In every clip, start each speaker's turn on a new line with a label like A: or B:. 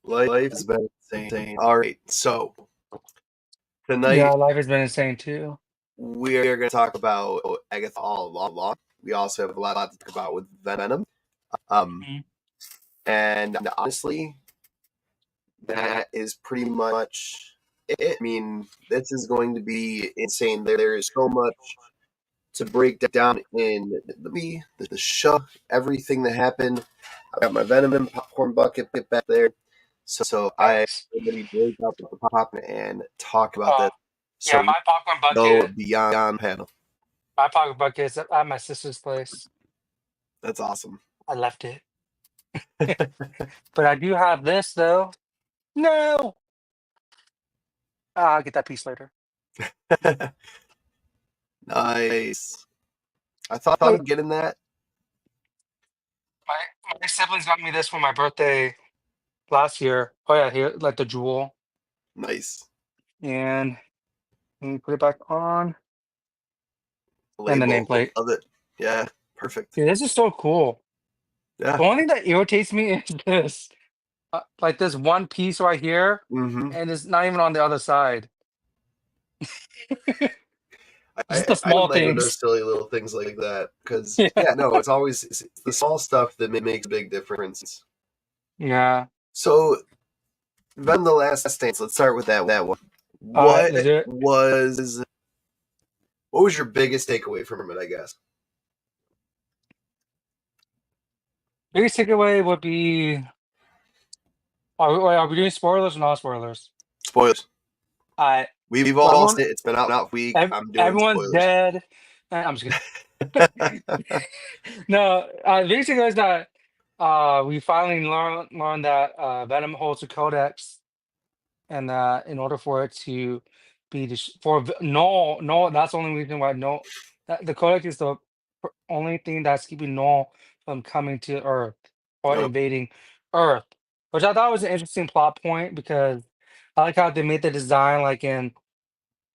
A: Life has been insane. All right, so
B: Yeah,
A: tonight
B: life has been insane too.
A: we are going to talk about Agatha All Along. We also have a lot to talk about with Venom. Um,
B: Mhm.
A: and honestly, that is pretty much it. I mean, this is going to be insane. There is so much to break down in the show, everything that happened. I got my Venom and popcorn bucket back there. So I
B: Nice.
A: ready to break up the pop and talk about
B: Oh,
A: this.
B: yeah,
A: So we go beyond panel.
B: my popcorn bucket is at my sister's place.
A: That's awesome.
B: I left it. But I do have this though. No! I'll get that piece later.
A: Nice. I thought
B: Uh,
A: of getting that.
B: My my siblings got me this for my birthday last year. Oh yeah, here like the jewel.
A: Nice
B: And let me put it back on. And the
A: label.
B: nameplate.
A: Love it. Yeah, perfect.
B: Dude, this is so cool.
A: Yeah.
B: The only thing that irritates me is this. Like this one piece right here,
A: Mm-hmm.
B: and it's not even on the other side. Just the
A: I
B: small
A: like when those
B: things.
A: silly little things like that because
B: Yeah.
A: yeah, no, it's the small stuff that makes a big difference.
B: Yeah.
A: So then the last dance. Let's start with that one.
B: All right, let's do it.
A: What was your biggest takeaway from it? I guess.
B: Biggest takeaway would be are we doing spoilers or not spoilers?
A: Spoilers.
B: I
A: We've
B: well,
A: all seen it. It's been out for a week. I'm doing
B: everyone's
A: spoilers.
B: dead. I'm just kidding. No, biggest takeaway is that we finally learned that Venom holds a codex, and in order for it to be no, that's the only reason why no, that the codex is the only thing that's keeping Null from coming to Earth or
A: Yep.
B: invading Earth, which I thought was an interesting plot point because I like how they made the design like in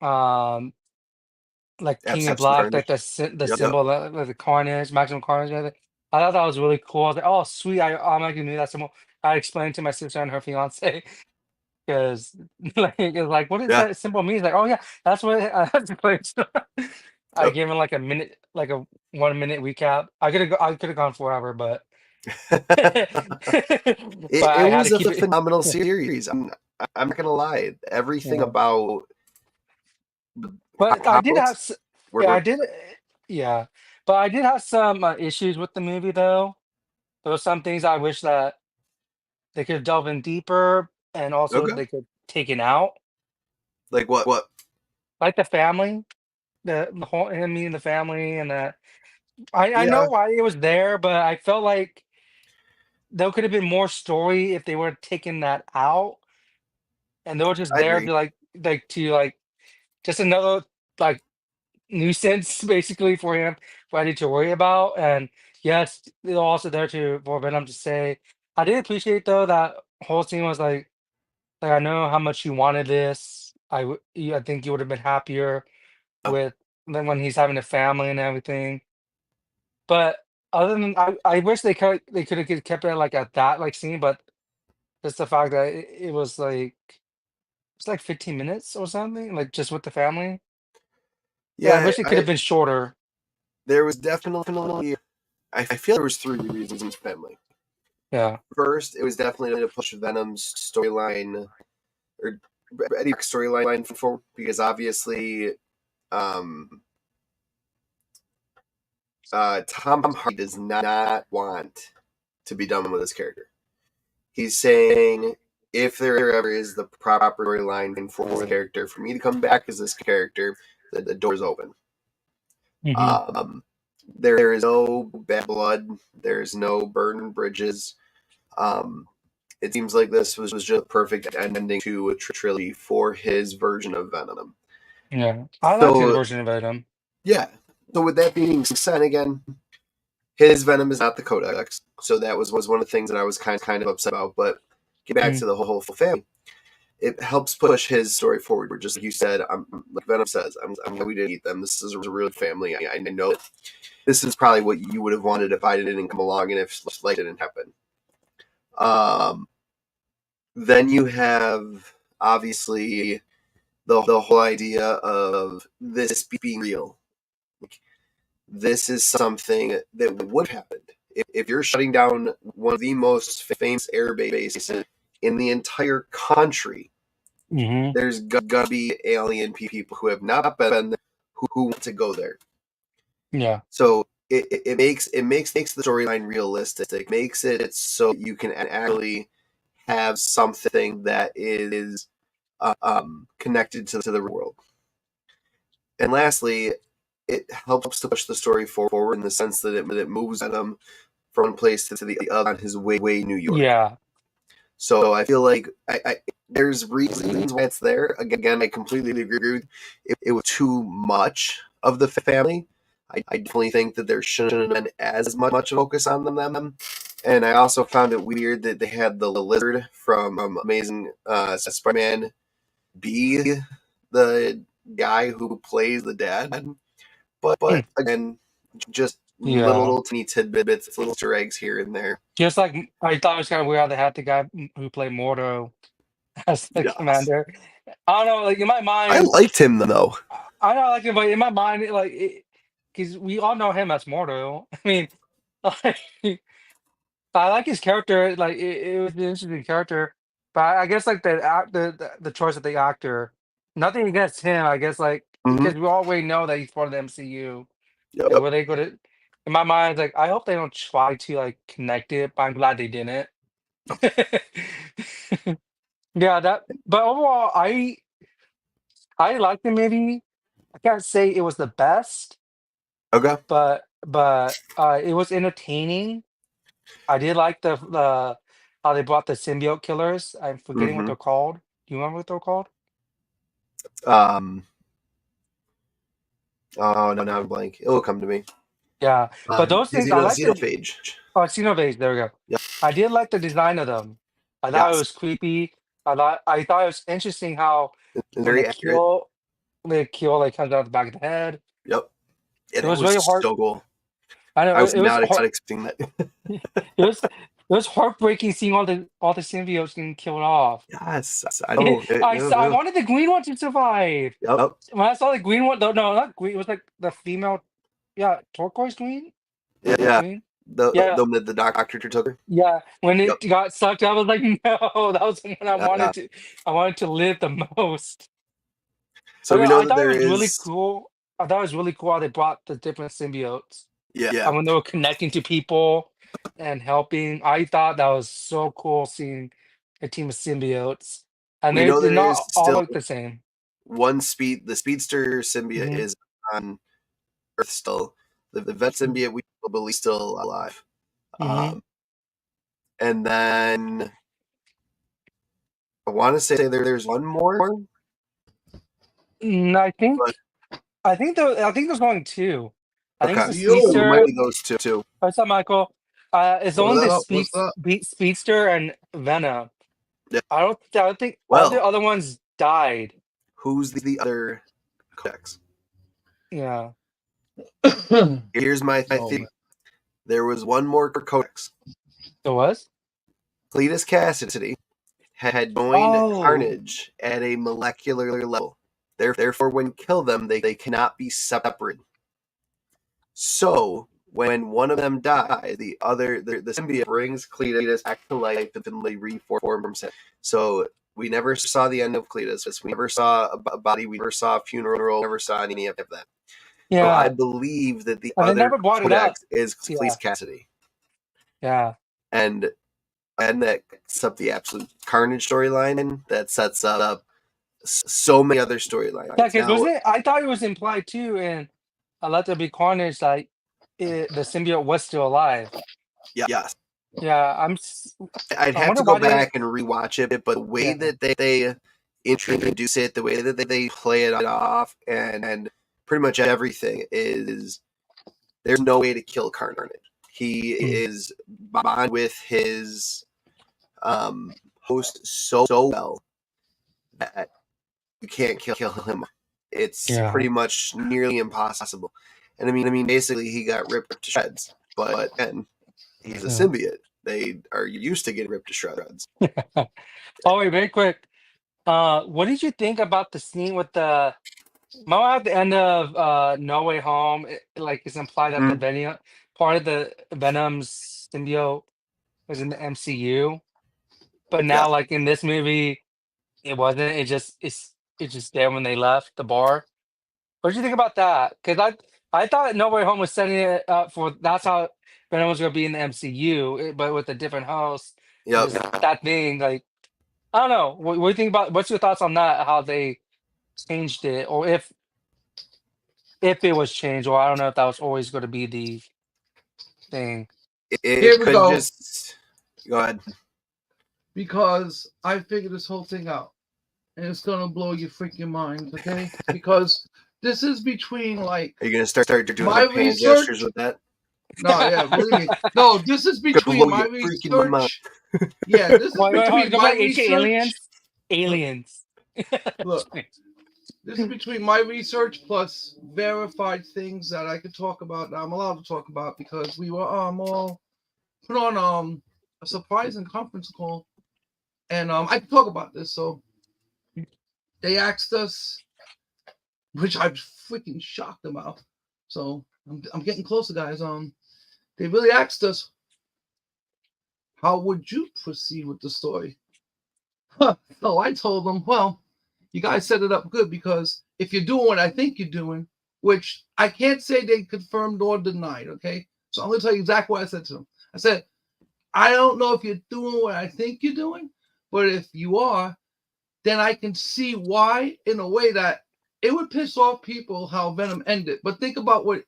B: um like King of
A: Absolute
B: Black, like
A: carnage.
B: the
A: Yep.
B: symbol like the carnage, maximum carnage. And everything. I thought that was really cool. I was like, oh sweet, I automatically knew that symbol. I explained to my sister and her fiance. Because like it's like, what does
A: Yeah.
B: that symbol mean? He's like, oh yeah, that's what that's the place. I
A: Yep.
B: gave him like a minute, like a 1 minute recap. I could have gone forever, but but
A: It
B: I had to
A: was a
B: keep it.
A: phenomenal series. I'm not gonna lie. Everything
B: Yeah.
A: about
B: But I
A: how
B: did have, yeah, I
A: were
B: did, yeah. But I did have some issues with the movie though. There were some things I wish that they could delve in deeper, and also
A: okay.
B: they could take it out,
A: Like what?
B: like the family, the whole him meeting the family, and that I know
A: Yeah,
B: why it was there, but I felt like there could have been more story if they were taking that out, and they were just
A: I
B: there
A: agree.
B: to like just another like nuisance basically for him for Eddie to worry about. And yes, they're also there to for Venom to say. I did appreciate though that whole scene was like I know how much you wanted this. I think you would have been happier with than when he's having a family and everything. But other than I wish they could have kept it like at that like scene, but just the fact that it was like it's like 15 minutes or something, like just with the family. Like, I
A: Yeah,
B: wish it could have been shorter.
A: there was definitely. I feel there was three reasons for family.
B: Yeah.
A: First, it was definitely to push Venom's storyline or Eddie's storyline forward because obviously, um, Tom Hardy does not want to be done with his character. He's saying if there ever is the proper storyline for the character, for me to come back as this character, the door's open.
B: Hmm.
A: Um, there is no bad blood. There's no burned bridges. Um, it seems like this was just a perfect ending to a trilogy for his version of Venom.
B: Yeah. I liked his
A: So
B: version of Venom.
A: yeah. So with that being said, again, his Venom is not the Codex. So that was one of the things that I was kind of upset about. But get back
B: Mm.
A: to the whole family. It helps push his story forward. Just like you said, like Venom says, I'm glad we didn't eat them. This is a real family. I know this is probably what you would have wanted if I didn't come along and if life didn't happen. Um, then you have obviously the whole idea of this being real. Like, this is something that would have happened if you're shutting down one of the most famous air bases in the entire country.
B: Hmm.
A: There's gonna be alien people who have not been there who want to go there.
B: Yeah.
A: So it makes the storyline realistic, makes it so you can actually have something that is connected to the real world. And lastly, it helps to push the story forward in the sense that it moves Venom from one place to the other on his way to New York.
B: Yeah.
A: So I feel like there's reasons why it's there. Again, I completely agree with it was too much of the family. I definitely think that there shouldn't have been as much focus on them. And I also found it weird that they had the lizard from Amazing Spider-Man be the guy who plays the dad. But
B: Mm.
A: again, just
B: Yeah.
A: little tiny tidbits, little Easter eggs here and there.
B: Just like I thought it was kind of weird how they had the guy who played Mordo as the
A: Yes.
B: commander. I don't know, like in my
A: I
B: mind,
A: liked him though.
B: I don't like it, but in my mind, because we all know him as Mordo. I mean, like, I like his character. Like it was an interesting character, but I guess like the choice of the actor. Nothing against him. I guess like
A: Mm-hmm.
B: because we already know that he's part of the MCU. Like
A: Yep.
B: were they going to? In my mind, like I hope they don't try to like connect it, but I'm glad they didn't. Yeah, that. But overall, I liked the movie. I can't say it was the best,
A: Okay.
B: but it was entertaining. I did like the how they brought the symbiote killers. I'm forgetting what
A: Mm-hmm.
B: they're called. Do you remember what they're called?
A: Um. Oh no, now I'm blank. It'll come to me.
B: Yeah, but those things I like the
A: Xenophage.
B: oh Xenophage. There we go.
A: Yep.
B: I did like the design of them. I thought it
A: Yes.
B: was creepy. I thought it was interesting how
A: It's
B: when
A: very accurate.
B: the kill like comes out the back of the head.
A: Yep. Yeah,
B: It
A: that
B: was
A: was
B: very hard.
A: so cool.
B: I know
A: I was
B: it was
A: not
B: hard.
A: expecting that.
B: It was heartbreaking seeing all the symbiotes getting killed off.
A: Yes, I know.
B: I wanted the green one to survive.
A: Yep.
B: When I saw the green one, no, not green. It was like the female, yeah, turquoise green.
A: Yeah,
B: Is it
A: yeah.
B: green?
A: The
B: Yeah,
A: the doctor took her.
B: yeah. When
A: Yep.
B: it got sucked, I was like, no, that was the one I
A: Yeah.
B: wanted to. I wanted to live the most.
A: So
B: But
A: we
B: no,
A: know
B: I
A: that
B: thought it
A: there
B: was really
A: is.
B: cool. I thought it was really cool how they brought the different symbiotes
A: Yeah.
B: and when they were connecting to people and helping. I thought that was so cool seeing a team of symbiotes, and
A: We know
B: they're
A: there is
B: not all
A: still
B: look the same.
A: the speedster symbiote
B: Hmm.
A: is on Earth still. The vet symbiote we believe still alive.
B: Hmm.
A: Um, and then I want to say there's one more,
B: Mm,
A: but
B: I think there's only two. I think it's
A: okay.
B: the
A: So it might
B: speedster.
A: be those two.
B: What's up, Michael? It's only
C: What's
B: the
C: up? What's up?
B: speedster and Venom.
A: Yeah.
B: I don't think all the
A: Well,
B: other ones died.
A: who's the other codex?
B: Yeah.
A: Here's my
C: Oh,
A: theory. There was one more codex.
B: It was?
A: Cletus Cassidy had joined
B: Oh.
A: Carnage at a molecular level. Therefore, when you kill them, they cannot be separated. So when one of them dies, the symbiote brings Cletus back to life and they reforms him. So we never saw the end of Cletus. We never saw a body. We never saw a funeral. We never saw any of that. So I
B: Yeah.
A: believe that the
B: And they
A: other
B: never brought it up.
A: codex is
B: Yeah.
A: Cletus Cassidy,
B: Yeah.
A: and that sets up the absolute Carnage storyline. That sets up so many other
B: Yeah,
A: storylines.
B: because
A: Now,
B: wasn't it? I thought it was implied too in Let There Be Carnage, like the symbiote was still alive.
A: yes,
B: Yeah,
A: I'd
B: I
A: have
B: wonder
A: to go
B: why they didn't.
A: back and rewatch it, but the way
B: Yeah.
A: that they introduce it, the way that they play it off, and pretty much everything is there's no way to kill Carnage. He
B: Mm.
A: is bond with his host so well that you can't kill him. It's
B: Yeah.
A: pretty much nearly impossible. And I mean, basically, he got ripped to shreds. But and he's a
B: Yeah.
A: symbiote. They are used to getting ripped to shreds.
B: Oh wait, very quick. What did you think about the scene with the remember at the end of No Way Home? Like it's implied that the
A: Mm,
B: Venom part of the Venom's symbiote was in the MCU, but
A: yeah,
B: now like in this movie, it wasn't. It's just there when they left the bar. What did you think about that? Because I thought No Way Home was setting it up for that's how Venom was going to be in the MCU, but with a different house and
A: yep.
B: just that thing. Like I don't know. What do you think about? What's your thoughts on that? How they changed it, or if it was changed, or I don't know if that was always going to be the thing.
A: It
C: Here we
A: could
C: go.
A: just go ahead.
C: Because I figured this whole thing out. And it's gonna blow your freaking mind, okay? Because this is between like
A: Are you gonna start doing
C: my
A: the hand gestures
C: research.
A: with that?
C: No, yeah, believe me. No, this is
A: Gonna
C: between
A: blow
C: my
A: your freaking mind.
C: research. Yeah, this is
B: Wait, hold on,
C: between
B: go
C: my
B: back. Ancient
C: research.
B: aliens, aliens.
C: Look, this is between my research plus verified things that I could talk about. That I'm allowed to talk about because we were all put on a surprising conference call, and I can talk about this. So they asked us, which I'm freaking shocked about. So I'm getting closer, guys. They really asked us, how would you proceed with the story? So I told them, well, you guys set it up good because if you're doing what I think you're doing, which I can't say they confirmed nor denied, okay? So I'm going to tell you exactly what I said to them. I said, I don't know if you're doing what I think you're doing, but if you are, then I can see why in a way that it would piss off people how Venom ended. But think about what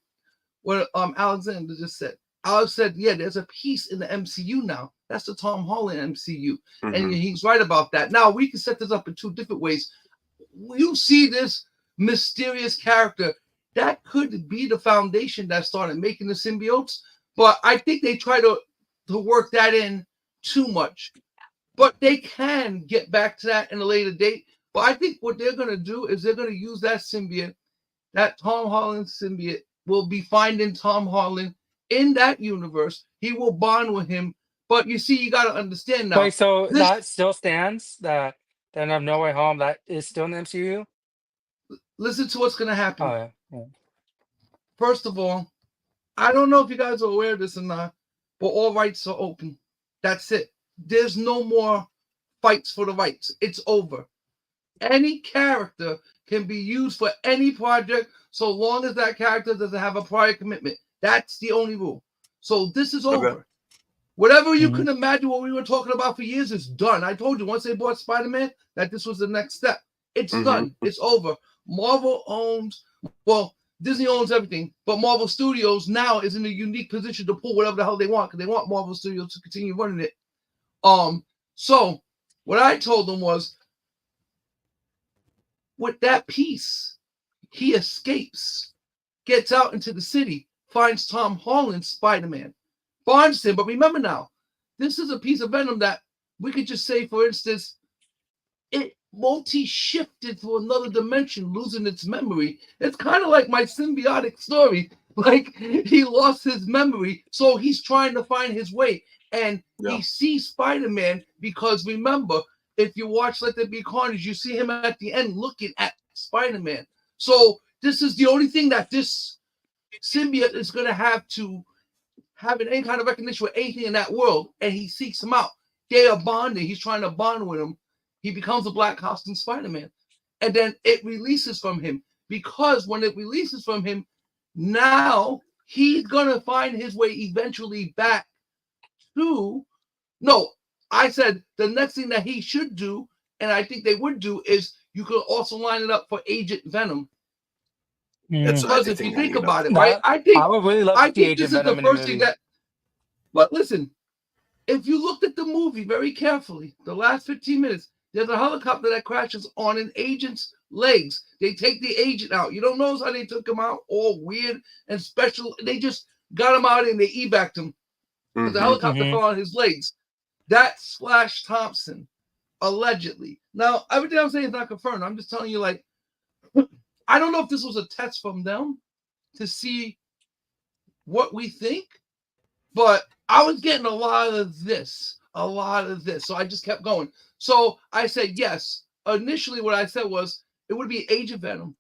C: Alexander just said. Alex said, yeah, there's a piece in the MCU now. That's the Tom Holland MCU. And
A: Mm-hmm.
C: he's right about that. Now, we can set this up in two different ways. You see this mysterious character. That could be the foundation that started making the symbiotes. But I think they try to work that in too much. But they can get back to that in a later date. But I think what they're going to do is they're going to use that symbiote, that Tom Holland symbiote will be finding Tom Holland in that universe. He will bond with him. But you see, you got to understand
B: Wait,
C: now,
B: so
C: this,
B: that still stands? That then of No Way Home that is still in the MCU?
C: listen to what's going to
B: Oh
C: happen.
B: yeah. Yeah.
C: First of all, I don't know if you guys are aware of this or not, but all rights are open. That's it. There's no more fights for the rights. It's over. Any character can be used for any project so long as that character doesn't have a prior commitment. That's the only rule. So this is over.
A: Okay.
C: Whatever you
B: Mhm.
C: can imagine what we were talking about for years is done. I told you once they bought Spider-Man that this was the next step. It's
A: Mm-hmm.
C: done. It's over. Marvel owns, well, Disney owns everything, but Marvel Studios now is in a unique position to pull whatever the hell they want because they want Marvel Studios to continue running it. So what I told them was, with that piece, he escapes, gets out into the city, finds Tom Holland, Spider-Man, bonds him. But remember now, this is a piece of Venom that we could just say, for instance, it multi-shifted to another dimension, losing its memory. It's kind of like my symbiotic story. Like he lost his memory, so he's trying to find his way. And
A: Yeah.
C: he sees Spider-Man because remember, if you watch Let There Be Carnage, you see him at the end looking at Spider-Man. So this is the only thing that this symbiote is going to have to have any kind of recognition with anything in that world, and he seeks him out. They are bonding. He's trying to bond with him. He becomes a Black Costume Spider-Man. And then it releases from him. Because when it releases from him, now he's going to find his way eventually back to. No, I said the next thing that he should do, and I think they would do, is you could also line it up for Agent Venom.
A: That's what I
C: Because if
A: think
C: you
A: they're
C: think
A: gonna
C: about it, right?
B: That I would really love to
C: I
B: see
C: think this
B: Agent
C: is the
B: Venom in a
C: first thing
B: movie.
C: that. But listen, if you looked at the movie very carefully, the last 15 minutes, there's a helicopter that crashes on an agent's legs. They take the agent out. You don't notice how they took him out, all weird and special. They just got him out and they evac'd him because the
A: Mm-hmm.
C: helicopter
B: Hmm.
C: fell on his legs. That's Flash Thompson, allegedly. Now, everything I'm saying is not confirmed. I'm just telling you, like, I don't know if this was a test from them to see what we think, But I was getting a lot of this. So I just kept going. So I said yes. Initially, what I said was it would be Age of Venom.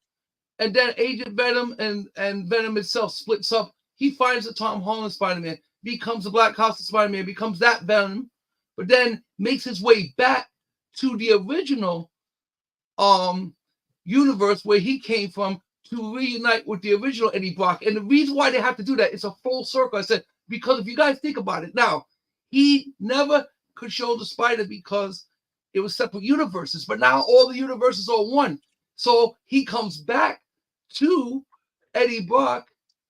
C: And then Agent Venom and Venom itself splits up. He finds the Tom Holland Spider-Man, becomes the Black House Spider-Man, becomes that Venom, but then makes his way back to the original universe where he came from to reunite with the original Eddie Brock. And the reason why they have to do that is a full circle. I said, because if you guys think about it now, he never could show the spider because it was separate universes, but now all the universes are one. So he comes back to Eddie Brock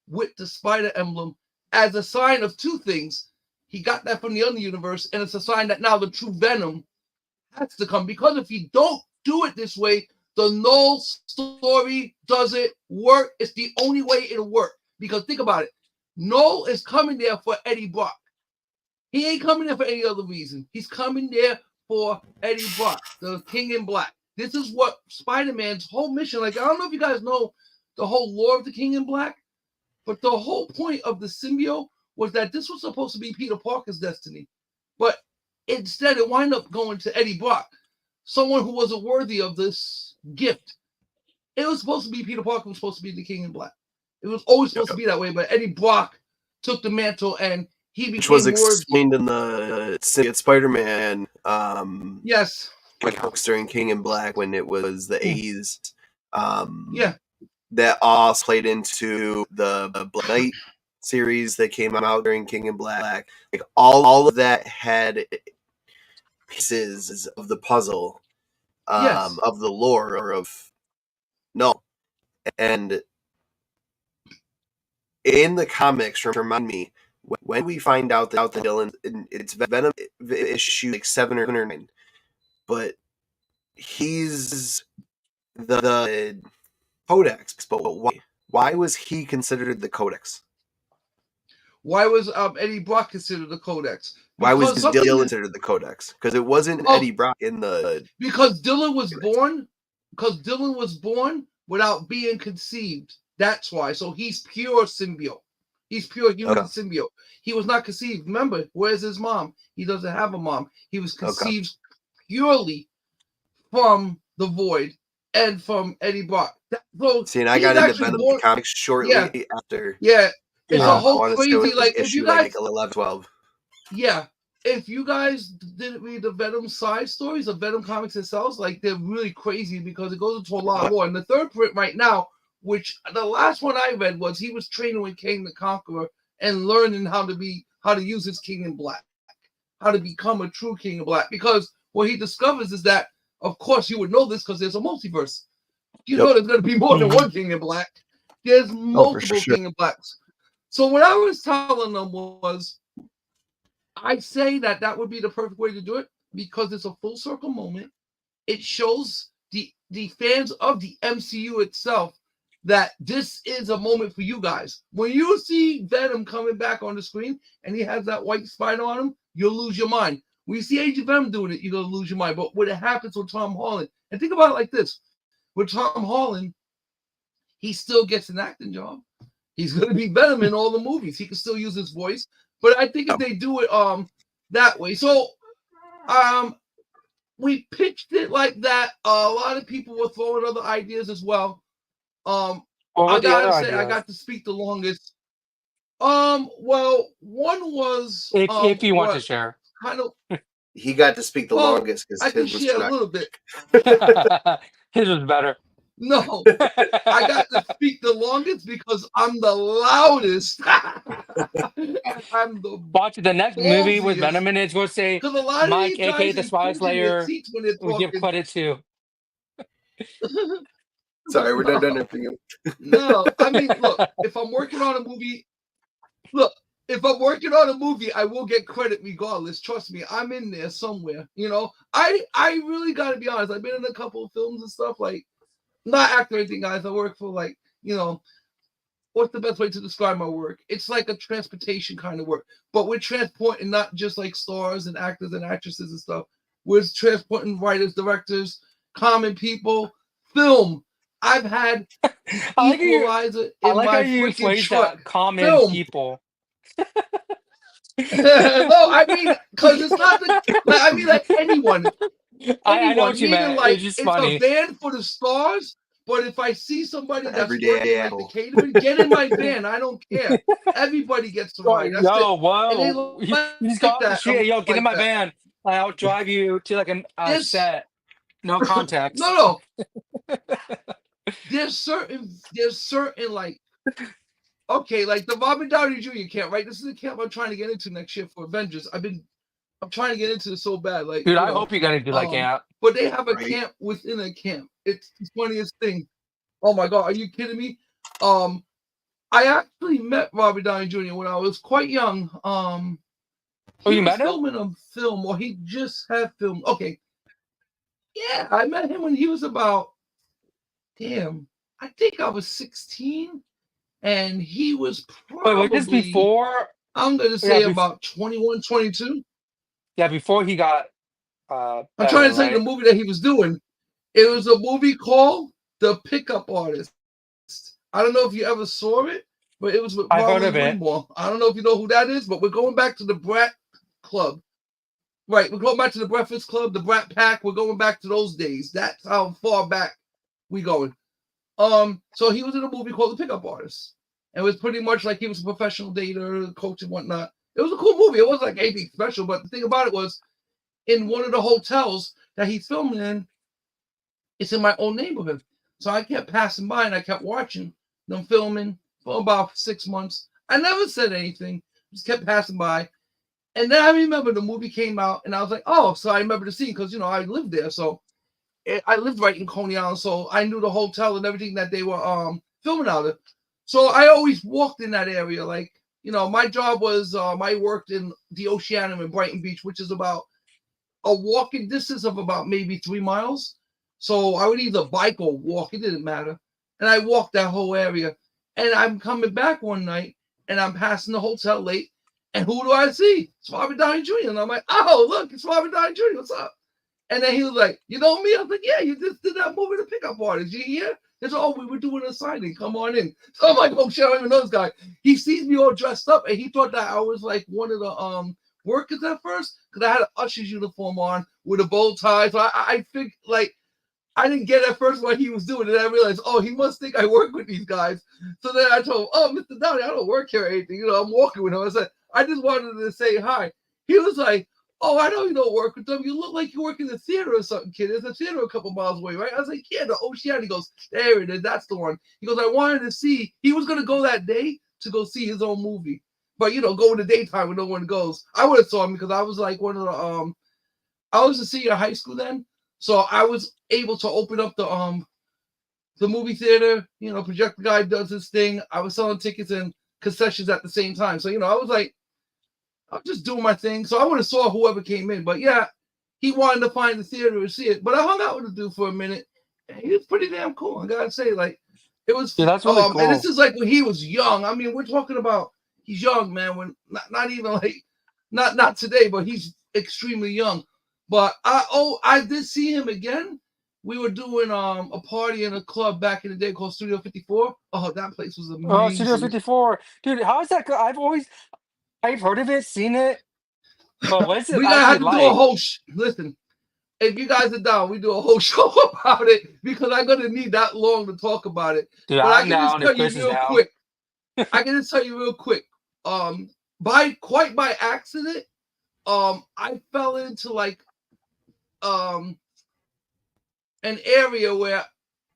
C: with the spider emblem as a sign of two things. He got that from the other universe, and it's a sign that now the true Venom has to come. Because if you don't do it this way, the Null story doesn't work. It's the only way it'll work. Because think about it. Null is coming there for Eddie Brock. He ain't coming there for any other reason. He's coming there for Eddie Brock, the King in Black. This is what Spider-Man's whole mission, like, I don't know if you guys know the whole lore of the King in Black, but the whole point of the symbiote was that this was supposed to be Peter Parker's destiny. But instead, it wound up going to Eddie Brock, someone who wasn't worthy of this gift. It was supposed to be Peter Parker was supposed to be the King in Black. It was always supposed to be that way, but Eddie Brock took the mantle and he became,
A: which was explained in the Spider-Man.
C: Yes.
A: During King in Black when it was the 80s.
C: Yeah.
A: That also played into the Black Knight series that came out during King in Black. Like all of that had pieces of the puzzle,
C: Yes.
A: of the lore of Null. And in the comics, remind me, when we find out that Dylan, it's Venom issue like 7 or 9, but he's the Codex. But why was he considered the Codex?
C: Why was Eddie Brock considered the Codex?
A: Why was Dylan considered the Codex? Because it wasn't Eddie Brock in the...
C: Because Dylan was born... Because Dylan was born without being conceived. That's why. So he's pure symbiote. He's pure human symbiote. He was not conceived. Remember, where's his mom? He doesn't have a mom. He was conceived purely from the Void and from Eddie Brock.
A: See, and I got into Venom comics shortly after.
C: Yeah. It's a whole crazy, like, if you guys...
A: like 11, 12.
C: Yeah. If you guys didn't read the Venom side stories of Venom comics themselves, like, they're really crazy because it goes into a lot more. And the third print right now, which the last one I read was he was training with Kang the Conqueror and learning how to use his King in Black, how to become a true King in Black. Because what he discovers is that, of course, you would know this because there's a multiverse. You know there's going to be more than one King in Black. There's multiple King in Blacks. So what I was telling them was, I say that would be the perfect way to do it because it's a full circle moment. It shows the fans of the MCU itself that this is a moment for you guys. When you see Venom coming back on the screen and he has that white spider on him, you'll lose your mind. When you see Agent Venom doing it, you're going to lose your mind. But when it happens with Tom Holland, and think about it like this, with Tom Holland, he still gets an acting job. He's going to be Venom in all the movies. He can still use his voice. But I think if they do it that way. So we pitched it like that. A lot of people were throwing other ideas as well. I gotta say, I got to speak the longest. Well, one was
B: if you want to share.
C: Kind of.
A: He got to speak the longest because
C: I can share a little bit.
B: His was better.
C: No, I got to speak the longest because I'm the loudest. I'm the
B: watch the next movie with Venom in it. It's going to say Mike, aka the Spy Slayer. We give credit to.
A: Sorry, we're done everything.
C: No, I mean, look, if I'm working on a movie, I will get credit regardless. Trust me, I'm in there somewhere. You know, I really got to be honest. I've been in a couple of films and stuff, like, not acting or anything, guys. I work for, like, you know, what's the best way to describe my work? It's like a transportation kind of work, but we're transporting not just like stars and actors and actresses and stuff. We're transporting writers, directors, common people, film. I've had Equalizer in my freaking truck.
B: Common people.
C: No, I mean, because it's not the like. I mean, like anyone,
B: I know what you
C: meaning
B: meant. It's
C: like
B: just
C: it's a
B: funny.
C: van for the stars. But if I see somebody that's
A: Everyday
C: working like the
A: apple.
C: catering, get in my van. I don't care. Everybody gets to ride. That's it.
B: Yo,
C: And they
B: whoa! You just go
C: like
B: off the
C: that. I'm
B: street. Yo, get in
C: like
B: my
C: that.
B: van. I'll drive you to like a
C: This
B: set. No
C: no,
B: context.
C: no. There's certain like okay, like the Robert Downey Jr. camp, right? This is the camp I'm trying to get into next year for Avengers. I'm trying to get into this so bad, like
B: Dude, I hope you got into that
C: um,
B: camp.
C: but they have a
A: Right.
C: camp within a camp. It's the funniest thing. Oh my god, are you kidding me? I actually met Robert Downey Jr. when I was quite young.
B: Oh,
C: He
B: you
C: was
B: met him?
C: filming a film, or he just had filmed. Okay, yeah, I met him when he was about damn. I think I was 16, and he was
B: Wait, was this
C: probably
B: before?
C: I'm gonna
B: Yeah,
C: say about 21, 22.
B: yeah, before he got
C: I'm trying
B: better,
C: to tell you the
B: right?
C: movie that he was doing. It was a movie called The Pickup Artist. I don't know if you ever saw it, but it was with
B: I've heard
C: Molly
B: of it.
C: Ringwald. I don't know if you know who that is, but we're going back to the Brat Club. Right, we're going back to the Breakfast Club, the Brat Pack. We're going back to those days. That's how far back we going. So he was in a movie called The Pickup Artist. And it was pretty much like he was a professional dater, coach and whatnot. It was a cool movie. It wasn't like anything special, but the thing about it was in one of the hotels that he's filming in, it's in my own neighborhood. So I kept passing by and I kept watching them filming for about 6 months. I never said anything, just kept passing by. And then I remember the movie came out and I was like, oh, so I remember the scene because, I lived there. So I lived right in Coney Island. So I knew the hotel and everything that they were filming out of. So I always walked in that area. Like, my job was I worked in the Oceanum in Brighton Beach, which is about a walking distance of about maybe 3 miles. So I would either bike or walk. It didn't matter. And I walked that whole area. And I'm coming back one night and I'm passing the hotel late. And who do I see? It's Robert Downey Jr. And I'm like, oh, look, it's Robert Downey Jr. What's up? And then he was like, you know me? I was like, yeah, you just did that movie, The Pickup Artist. You hear? He said, oh, we were doing a signing. Come on in. So I'm like, oh, shit, I don't even know this guy. He sees me all dressed up and he thought that I was like one of the workers at first because I had an usher's uniform on with a bow tie. So I think like I didn't get at first what he was doing, and I realized, oh, he must think I work with these guys. So then I told him, oh, Mr. Downey, I don't work here or anything. I'm walking with him. I said, I just wanted to say hi. He was like, oh, I know you don't work with them. You look like you work in the theater or something, kid. There's a theater a couple miles away, right? I was like, yeah, the Ocean. He goes, there it is. That's the one. He goes, I wanted to see. He was going to go that day to go see his own movie. But, go in the daytime when no one goes. I would have saw him because I was like one of the, I was a senior in high school then. So I was able to open up the movie theater, projector guy does his thing. I was selling tickets and concessions at the same time. So, I was like, I'm just doing my thing. So I would have saw whoever came in. But yeah, he wanted to find the theater to see it. But I hung out with the dude for a minute. And he was pretty damn cool. I gotta say, like, it was
B: Yeah, that's really
C: and this
B: cool.
C: is like when he was young. I mean, we're talking about he's young, man, when not even like not today, but he's extremely young. But I did see him again. We were doing a party in a club back in the day called Studio 54. Oh, that place was
B: Oh, Studio
C: amazing.
B: 54. Dude, how is that? I've heard of it, seen it, but what is it
C: We gotta
B: actually
C: have to do a
B: like?
C: whole listen. If you guys are down, we do a whole show about it because I'm gonna need that long to talk about it.
B: Dude,
C: But I
B: I'm
C: can just
B: down if
C: tell you
B: Chris is
C: real
B: down.
C: quick. By accident, I fell into like an area where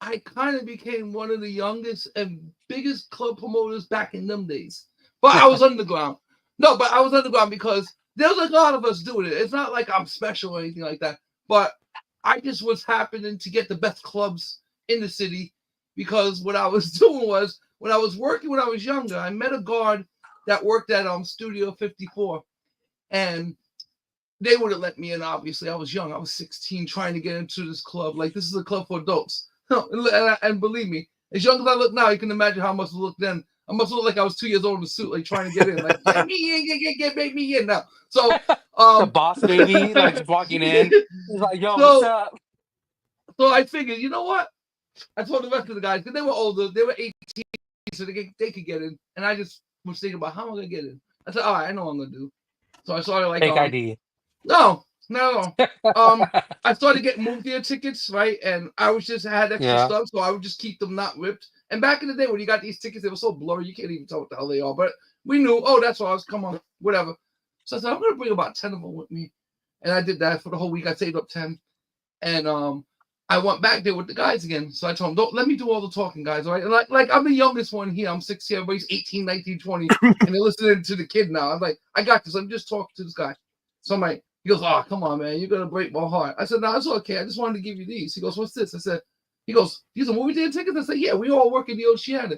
C: I kind of became one of the youngest and biggest club promoters back in them days. But I was underground. No, but I was underground because there was a lot of us doing it. It's not like I'm special or anything like that. But I just was happening to get the best clubs in the city because what I was doing was when I was working when I was younger, I met a guard that worked at Studio 54. And they wouldn't let me in, obviously. I was young. I was 16 trying to get into this club. Like, this is a club for adults. And believe me, as young as I look now, you can imagine how I must look then. I must look like I was 2 years old in a suit, like trying to get in. Like, get me in, make me in now. So,
B: The boss baby, like just walking in. He's like, yo, what's
C: so,
B: up?
C: so I figured, you know what? I told the rest of the guys, because they were older, they were 18, so they could get in. And I just was thinking about how am I going to get in? I said, all right, I know what I'm going to do. So I started like
B: Fake ID.
C: no. I started getting movie theater tickets, right? And I was just had extra
B: Yeah.
C: stuff, so I would just keep them not ripped. And back in the day when you got these tickets, they were so blurry you can't even tell what the hell they are. But we knew, oh, that's all. Come on, whatever. So I said I'm gonna bring about 10 of them with me, and I did that for the whole week. I saved up 10, and I went back there with the guys again. So I told them, don't let me do all the talking, guys. All right, like I'm the youngest one here. I'm 16. Everybody's 18, 19, 20, and they're listening to the kid now. I'm like, I got this. I'm just talking to this guy. So I'm like. He goes, oh, come on, man. You're going to break my heart. I said, no, it's okay. I just wanted to give you these. He goes, what's this? I said, he goes, these are movie theater tickets? I said, yeah, we all work in the Oceana.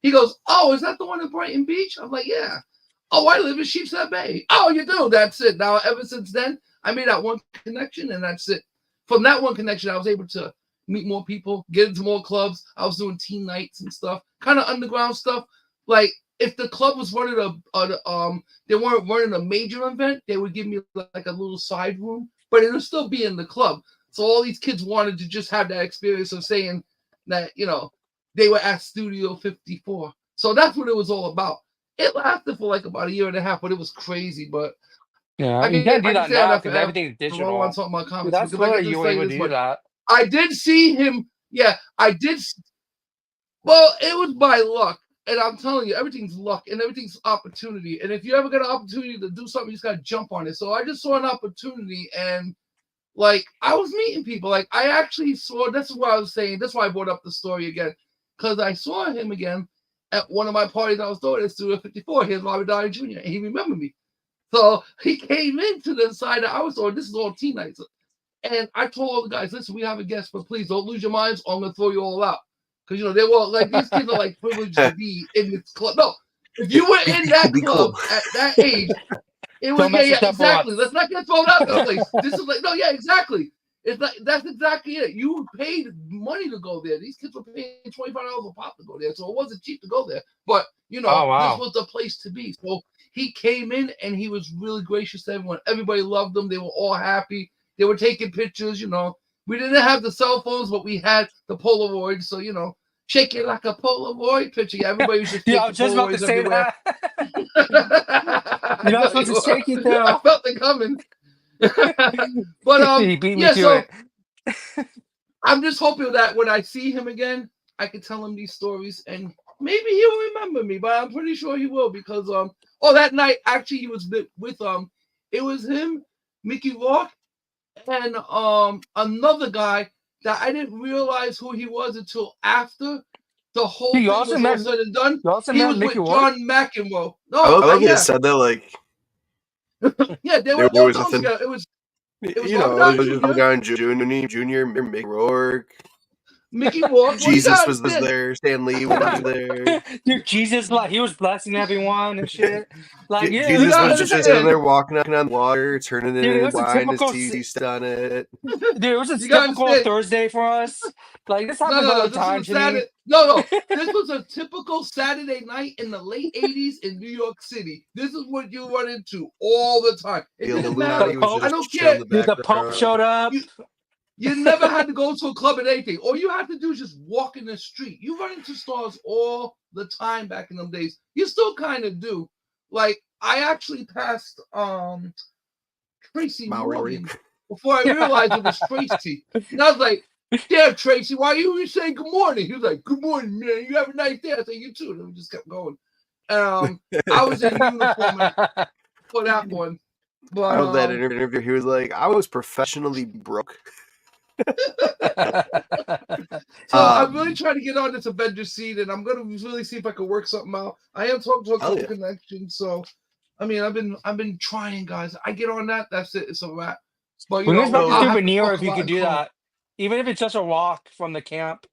C: He goes, oh, is that the one in Brighton Beach? I'm like, yeah. Oh, I live in Sheepshead Bay. Oh, you do? That's it. Now, ever since then, I made that one connection, and that's it. From that one connection, I was able to meet more people, get into more clubs. I was doing teen nights and stuff, kind of underground stuff. Like, if the club was running they weren't running a major event, they would give me like a little side room, but it would still be in the club. So all these kids wanted to just have that experience of saying that, they were at Studio 54. So that's what it was all about. It lasted for like about a year and a half, but it was crazy. But
B: Yeah.
C: I
B: You
C: can
B: can't do that
C: say
B: now
C: that
B: because
C: forever.
B: everything's
C: I want to
B: digital.
C: talk about
B: Dude,
C: comments
B: that's
C: because I
B: where
C: get to
B: you were
C: say
B: able to
C: this,
B: do
C: but
B: that.
C: I did see him. Yeah, I did. Well, it was by luck. And I'm telling you, everything's luck and everything's opportunity. And if you ever get an opportunity to do something, you just got to jump on it. So I just saw an opportunity and like I was meeting people. Like I actually saw, this is what I was saying. That's why I brought up the story again. Because I saw him again at one of my parties I was doing at Studio 54. Here's Robert Downey Jr. And he remembered me. So he came into the side that I was on. This is all teen nights. And I told all the guys, listen, we have a guest, but please don't lose your minds or I'm going to throw you all out. Because, they were like, these kids are like privileged to be in this club. No, if you were in that club at that age, it was,
B: Don't mess
C: yeah,
B: this up for
C: exactly.
B: us.
C: Let's not get thrown out this place. This is like, no, yeah, exactly. It's like, that's exactly it. You paid money to go there. These kids were paying $25 a pop to go there. So it wasn't cheap to go there. But,
B: Oh,
C: this
B: wow.
C: was the place to be. So he came in and he was really gracious to everyone. Everybody loved him. They were all happy. They were taking pictures, We didn't have the cell phones, but we had the Polaroid. So, shake it like a Polaroid picture. Yeah, everybody was just
B: Yeah, I
C: taking
B: was just about to
C: Polaroids
B: say
C: everywhere.
B: that. You're not supposed to shake it,
C: I
B: though.
C: felt it coming. But
B: He beat me
C: yeah,
B: to
C: so
B: it.
C: I'm just hoping that when I see him again, I can tell him these stories and maybe he'll remember me, but I'm pretty sure he will because that night actually he was with it was him, Mickey Rourke, and another guy that I didn't realize who he was until after the whole
B: You
C: thing
B: also
C: was all
B: met
C: said and done.
B: you also
C: He
B: met
C: was
B: Mickey
C: with
B: Rourke?
C: John McEnroe.
A: I
C: No,
A: love they
C: yeah,
A: said that like
C: yeah, they were
A: there
C: all
A: was
C: doing
A: nothing.
C: together. It was
A: It
C: Robert
A: was
C: Downey
A: just
C: Jr.,
A: Down Junior, Mick Rourke,
C: Mickey Rourke. Well, you
A: Jesus
C: gotta
A: was
C: understand.
A: there, Stan Lee was there.
B: Dude, Jesus, like he was blessing everyone and shit. Like, yeah,
C: You
A: Jesus
C: gotta
A: was just sitting
C: understand.
A: there walking on water, turning it
B: dude, it
A: into
B: was a
A: wine as
B: typical,
A: he stepped on it.
B: dude, it was a
C: You gotta
B: typical
C: understand.
B: Thursday for us. Like this
C: No,
B: happens
C: no,
B: all
C: no.
B: the
C: This was
B: time
C: a
B: to me.
C: Saturday. No. This was a typical Saturday night in the late '80s in New York City. This is what you run into all the time. It
A: The
C: didn't
B: The
C: matter.
A: Illuminati was
B: Pope,
C: I
A: just
C: don't
A: chilling
C: care.
A: in the
B: dude, the Pope
A: background.
B: showed up.
C: You never had to go to a club or anything. All you had to do is just walk in the street. You run into stars all the time back in them days. You still kind of do. Like I actually passed Tracy
A: Maori.
C: Morgan before I realized it was Tracy. And I was like, "Damn, Tracy, why you even saying good morning?" He was like, "Good morning, man. You have a nice day." I said, "You too." And we just kept going. I was in uniform for that one,
A: I love that
C: but
A: interview. He was like, "I was professionally broke."
C: so I'm really trying to get on this Avengers scene, and I'm gonna really see if I can work something out. I am talking to a couple connections, so I mean, I've been trying, guys. I get on that. That's it. It's a wrap. But
B: We can expect a
C: I'll have to
B: souvenir
C: talk
B: if you
C: about
B: could
C: and
B: do
C: call.
B: that. Even if it's just a walk from the camp.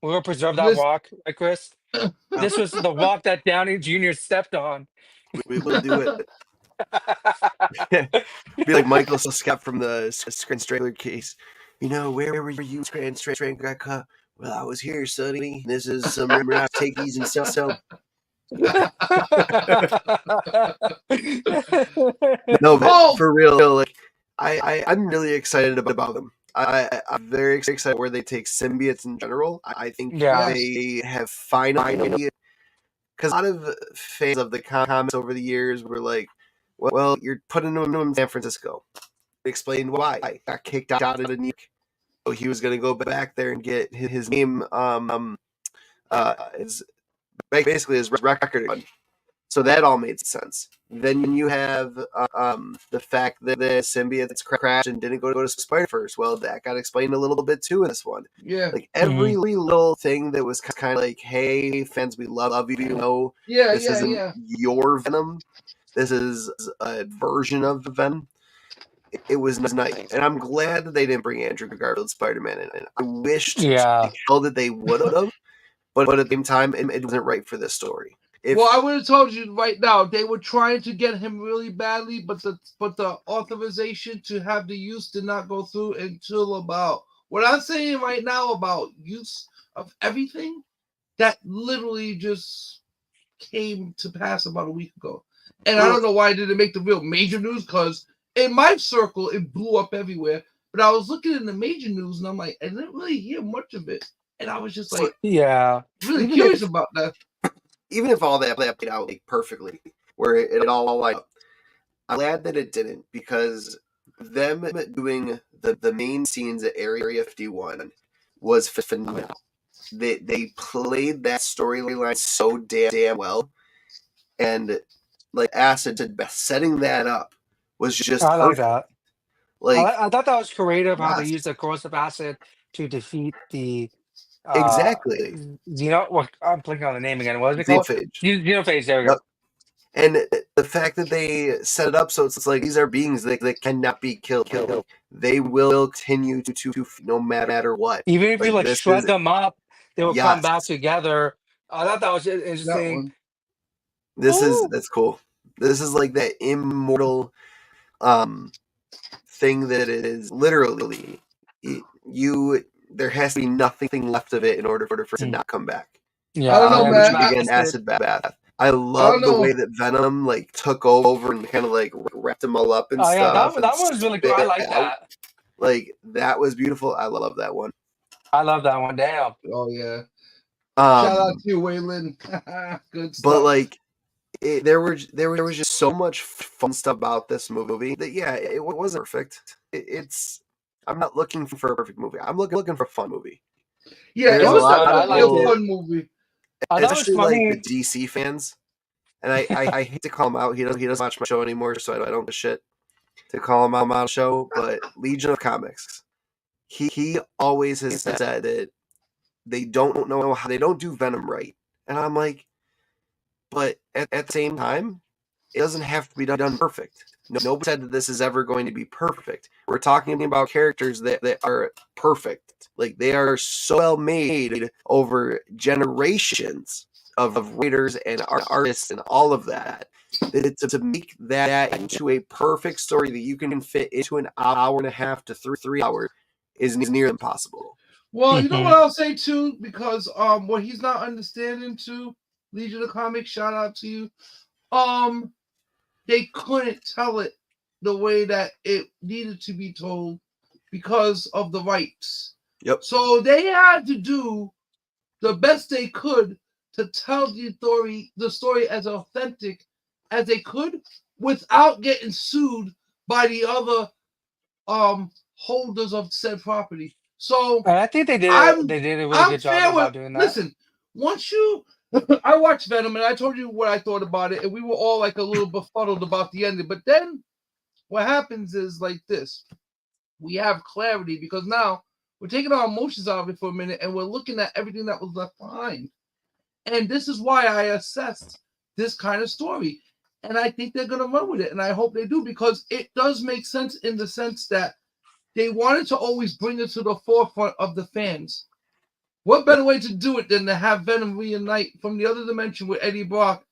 B: We will preserve that
C: Listen,
B: walk, right, Chris? This was the walk that Downey Jr. stepped on.
A: We will do it. Be like Michael Scott from the Strangler case. Where were you, Strangler got caught? Well, I was here, Sonny. This is some rough takeies and so. No, but for real, like I'm really excited about them. I'm very excited where they take symbiotes in general. I think
B: Yeah.
A: they have finally, because a lot of fans of the comics over the years were like, Well, you're putting him in San Francisco. Explained why. Got kicked out of New York. So he was going to go back there and get his name, his basically his record. So that all made sense. Then you have the fact that the symbiotes crashed and didn't go to Spider first. Well, that got explained a little bit too in this one.
C: Yeah.
A: Like every little thing that was kind of like, "Hey, fans, we love you. No, this isn't your Venom. This is a version of the Venom." It was nice, and I'm glad that they didn't bring Andrew Garfield Spider-Man in. I wished like hell that they would have, but at the same time, it wasn't right for this story.
C: Well, I would have told you right now, they were trying to get him really badly, but the authorization to have the use did not go through until about what I'm saying right now about use of everything, that literally just came to pass about a week ago. And I don't know why it didn't make the real major news, because in my circle, it blew up everywhere. But I was looking in the major news, and I'm like, I didn't really hear much of it. And I was just like, really curious about that.
A: Even if all that played out like perfectly, where it all lined up, I'm glad that it didn't, because them doing the main scenes at Area 51 was phenomenal. They played that storyline so damn well, and like Acid said, setting that up was just
B: I like
A: perfect.
B: that.
A: Like
B: I thought that was creative how they used the corrosive acid to defeat the
A: exactly.
B: I'm blinking on the name again. What is it called?
A: Xenophage.
B: Xenophage. There we go.
A: And the fact that they set it up so it's like these are beings that cannot be killed. They will continue to no matter what.
B: Even if
A: like,
B: you shred them up, they will come back together. I thought that was interesting.
A: That's cool. This is like that immortal thing that it is literally there has to be nothing left of it in order for it to not come back.
C: Yeah, I don't know, man.
A: Again, acid bath. I love the way that Venom took over and kind of wrapped them all up and stuff.
B: Yeah, that one was really cool. I like that.
A: That was beautiful. I love that one.
B: I love that one. Damn.
C: Oh yeah. Shout out to you, Waylon. Good stuff.
A: But there was just so much fun stuff about this movie that it wasn't perfect. I'm not looking for a perfect movie. I'm looking for a fun movie.
C: Yeah, it was a fun movie.
A: Especially the DC fans. And I hate to call him out. He doesn't watch my show anymore, so I don't give a shit to call him out on the show. But Legion of Comics, he always has said that they don't know how they don't do Venom right. And I'm like, but at the same time, it doesn't have to be done perfect. Nobody said that this is ever going to be perfect. We're talking about characters that are perfect. They are so well made over generations of writers and artists and all of that. To make that into a perfect story that you can fit into an hour and a half to 3 hours is nearly impossible.
C: Well, you know what I'll say too, because what he's not understanding too, Legion of Comics, shout out to you. They couldn't tell it the way that it needed to be told because of the rights.
A: Yep.
C: So they had to do the best they could to tell the story as authentic as they could without getting sued by the other holders of said property. So
B: I think they did a really good job about doing that.
C: Listen, once I watched Venom and I told you what I thought about it, and we were all a little befuddled about the ending. But then what happens is like this. We have clarity because now we're taking our emotions out of it for a minute and we're looking at everything that was left behind. And this is why I assessed this kind of story. And I think they're going to run with it. And I hope they do, because it does make sense in the sense that they wanted to always bring it to the forefront of the fans. What better way to do it than to have Venom reunite from the other dimension with Eddie Brock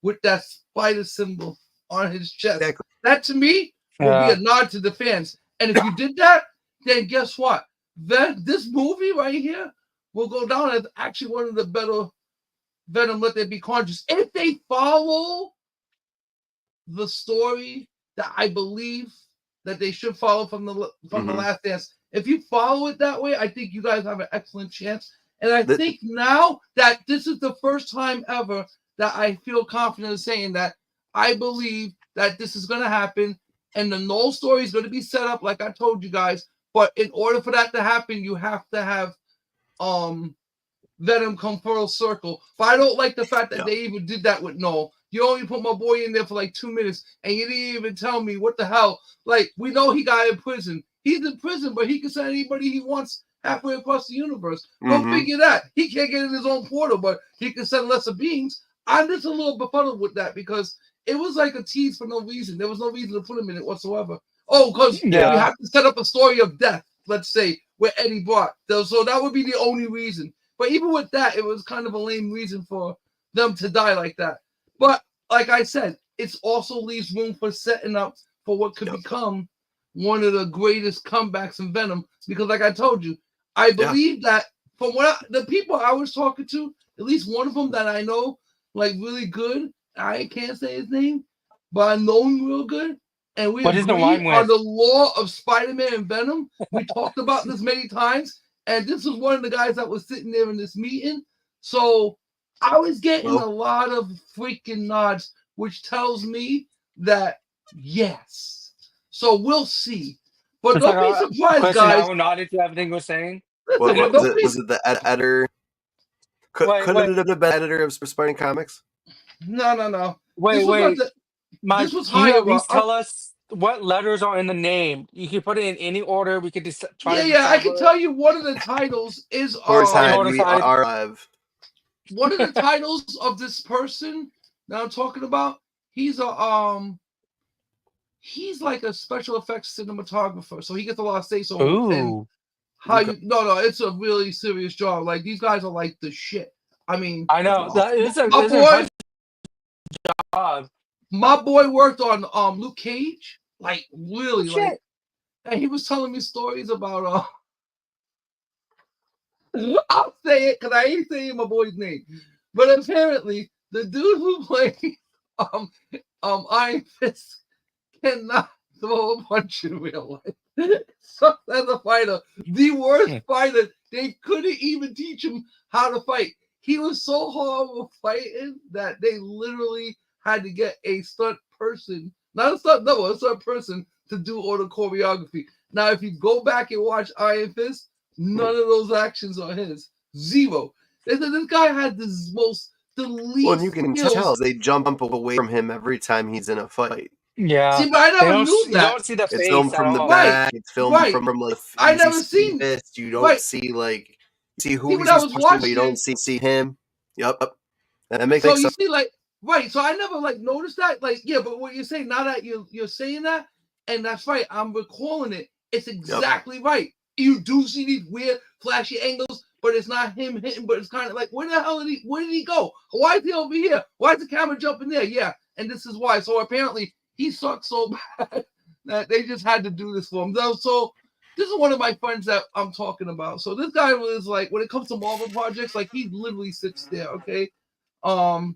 C: with that spider symbol on his chest?
A: Exactly.
C: That to me would be a nod to the fans. And if you did that, then guess what? This movie right here will go down as actually one of the better Venom Let There Be Conscious. If they follow the story that I believe that they should follow from the Last Dance, if you follow it that way, I think you guys have an excellent chance. And I think now that this is the first time ever that I feel confident in saying that I believe that this is going to happen, and the Null story is going to be set up like I told you guys. But in order for that to happen, you have to have Venom come full circle. But I don't like the fact that they even did that with Null. You only put my boy in there for like 2 minutes, and you didn't even tell me what the hell. Like, we know he got in prison. He's in prison, but he can send anybody he wants halfway across the universe. Go figure that. He can't get in his own portal, but he can send lesser beings. I'm just a little befuddled with that because it was like a tease for no reason. There was no reason to put him in it whatsoever. Oh, because we have to set up a story of death, let's say, where Eddie brought. So that would be the only reason. But even with that, it was kind of a lame reason for them to die like that. But like I said, it also leaves room for setting up for what could become one of the greatest comebacks in Venom. Because like I told you, I believe that from the people I was talking to, at least one of them that I know, like really good, I can't say his name, but I know him real good. And we agree on the law of Spider-Man and Venom. We talked about this many times. And this was one of the guys that was sitting there in this meeting. So I was getting a lot of freaking nods, which tells me that yes. So we'll see. But don't be surprised, guys.
B: Now nodded to everything we're saying.
A: Was it the editor? Could it have been editor of Spider-Man Comics?
C: No.
B: Wait.
C: This was
B: can you
C: higher.
B: at least tell us what letters are in the name? You can put it in any order. We could just try to
C: I can tell you one of the titles is
A: we are live.
C: One of the titles of this person that I'm talking about, he's like a special effects cinematographer, so he gets a lot of say so.
B: Ooh.
C: No, it's a really serious job. Like these guys are like the shit. I mean,
B: I know that is a job.
C: My boy worked on Luke Cage, like really, like, and he was telling me stories about I'll say it because I ain't saying my boy's name, but apparently the dude who played Iron Fist cannot throw a punch in real life. So as a fighter, the worst fighter, they couldn't even teach him how to fight. He was so horrible fighting that they literally had to get a stunt person, not a stunt double, a stunt person to do all the choreography. Now, if you go back and watch Iron Fist, none of those actions are his. Zero. They said this guy had the least.
A: Well, you can tell they jump away from him every time he's in a fight.
B: Yeah.
C: See, but I never knew that.
B: You don't see the face.
A: It's filmed from the back. It's filmed from like.
C: I never seen
A: this. You don't see like. See who he's
C: watching,
A: but you don't see him. Yep. And that makes
C: so you see, like, right. So I never like noticed that. Like, yeah, but what you're saying now that you're saying that, and that's right. I'm recalling it. It's exactly right. You do see these weird flashy angles, but it's not him hitting. But it's kind of like, where the hell where did he go? Why is he over here? Why is the camera jumping there? Yeah, and this is why. So apparently he sucks so bad that they just had to do this for him. So this is one of my friends that I'm talking about. So this guy was like, when it comes to Marvel projects, like he literally sits there. Okay. And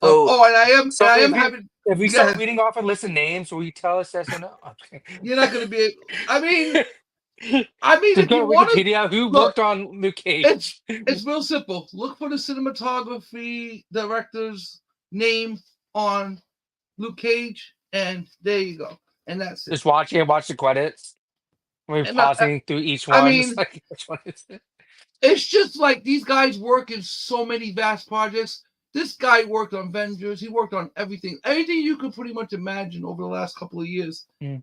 C: I am having.
B: If we start reading off a list of names, will you tell us yes or no? Okay.
C: You're not going to be. I mean, if you want
B: Wikipedia, who worked on Luke Cage?
C: It's real simple. Look for the cinematography director's name on Luke Cage, and there you go. And that's it.
B: Just watch the credits. We're pausing through each one.
C: I mean,
B: like, which one is it?
C: It's just like these guys work in so many vast projects. This guy worked on Avengers. He worked on everything you could pretty much imagine over the last couple of years.
B: Mm.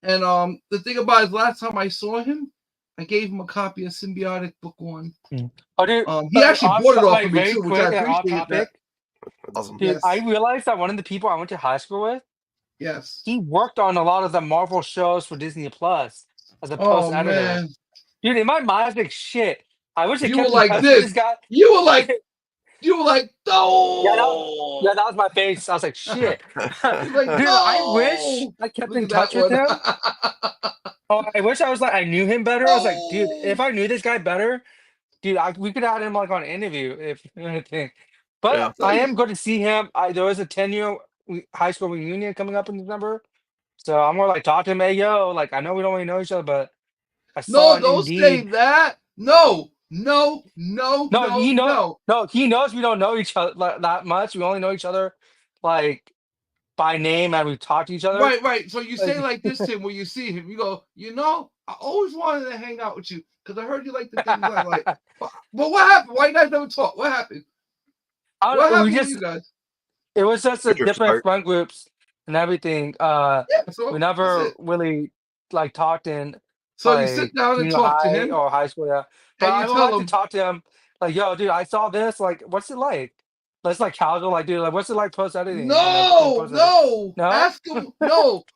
C: And the thing about it, last time I saw him, I gave him a copy of Symbiotic Book 1.
B: Mm. Oh, dude,
C: he actually bought it off of me too, which I appreciate that.
A: Awesome.
B: Dude, yes. I realized that one of the people I went to high school with,
C: yes,
B: he worked on a lot of the Marvel shows for Disney Plus as a post editor. Man. Dude, in my mind, I was like, shit. I wish I kept
C: like this
B: guy.
C: You were like, no.
B: Yeah, that was my face. I was like, shit.
C: Like,
B: dude,
C: no!
B: I wish I kept in touch with him. I wish I was like, I knew him better. I was like, dude, if I knew this guy better, dude, we could have had him like on an interview if anything. But I am going to see him. There was a 10-year high school reunion coming up in December. So I'm more like, talk to him. Hey, yo, like, I know we don't really know each other, but I saw
C: don't say that. No, he knows
B: we don't know each other that much. We only know each other like by name and we talk to each other.
C: Right. So you say like this, Tim, when you see him, you go, I always wanted to hang out with you because I heard you like the things I like. But what happened? Why you guys never talk? What happened? What happened with you guys?
B: It was just a different
A: Apart.
B: friend groups and everything.
C: Yeah, so
B: We
C: that's
B: never
C: it.
B: really like talked in
C: So you sit
B: like
C: down and
B: junior
C: talk to
B: high
C: him,
B: or high school, yeah. But
C: and
B: I
C: you
B: would
C: tell
B: like to
C: him,
B: talk to him like, yo, dude, I saw this. Like, what's it like? Let's like casual, like, dude, like, what's it like post editing? And everything
C: no,
B: post editing.
C: no,
B: No,
C: ask him,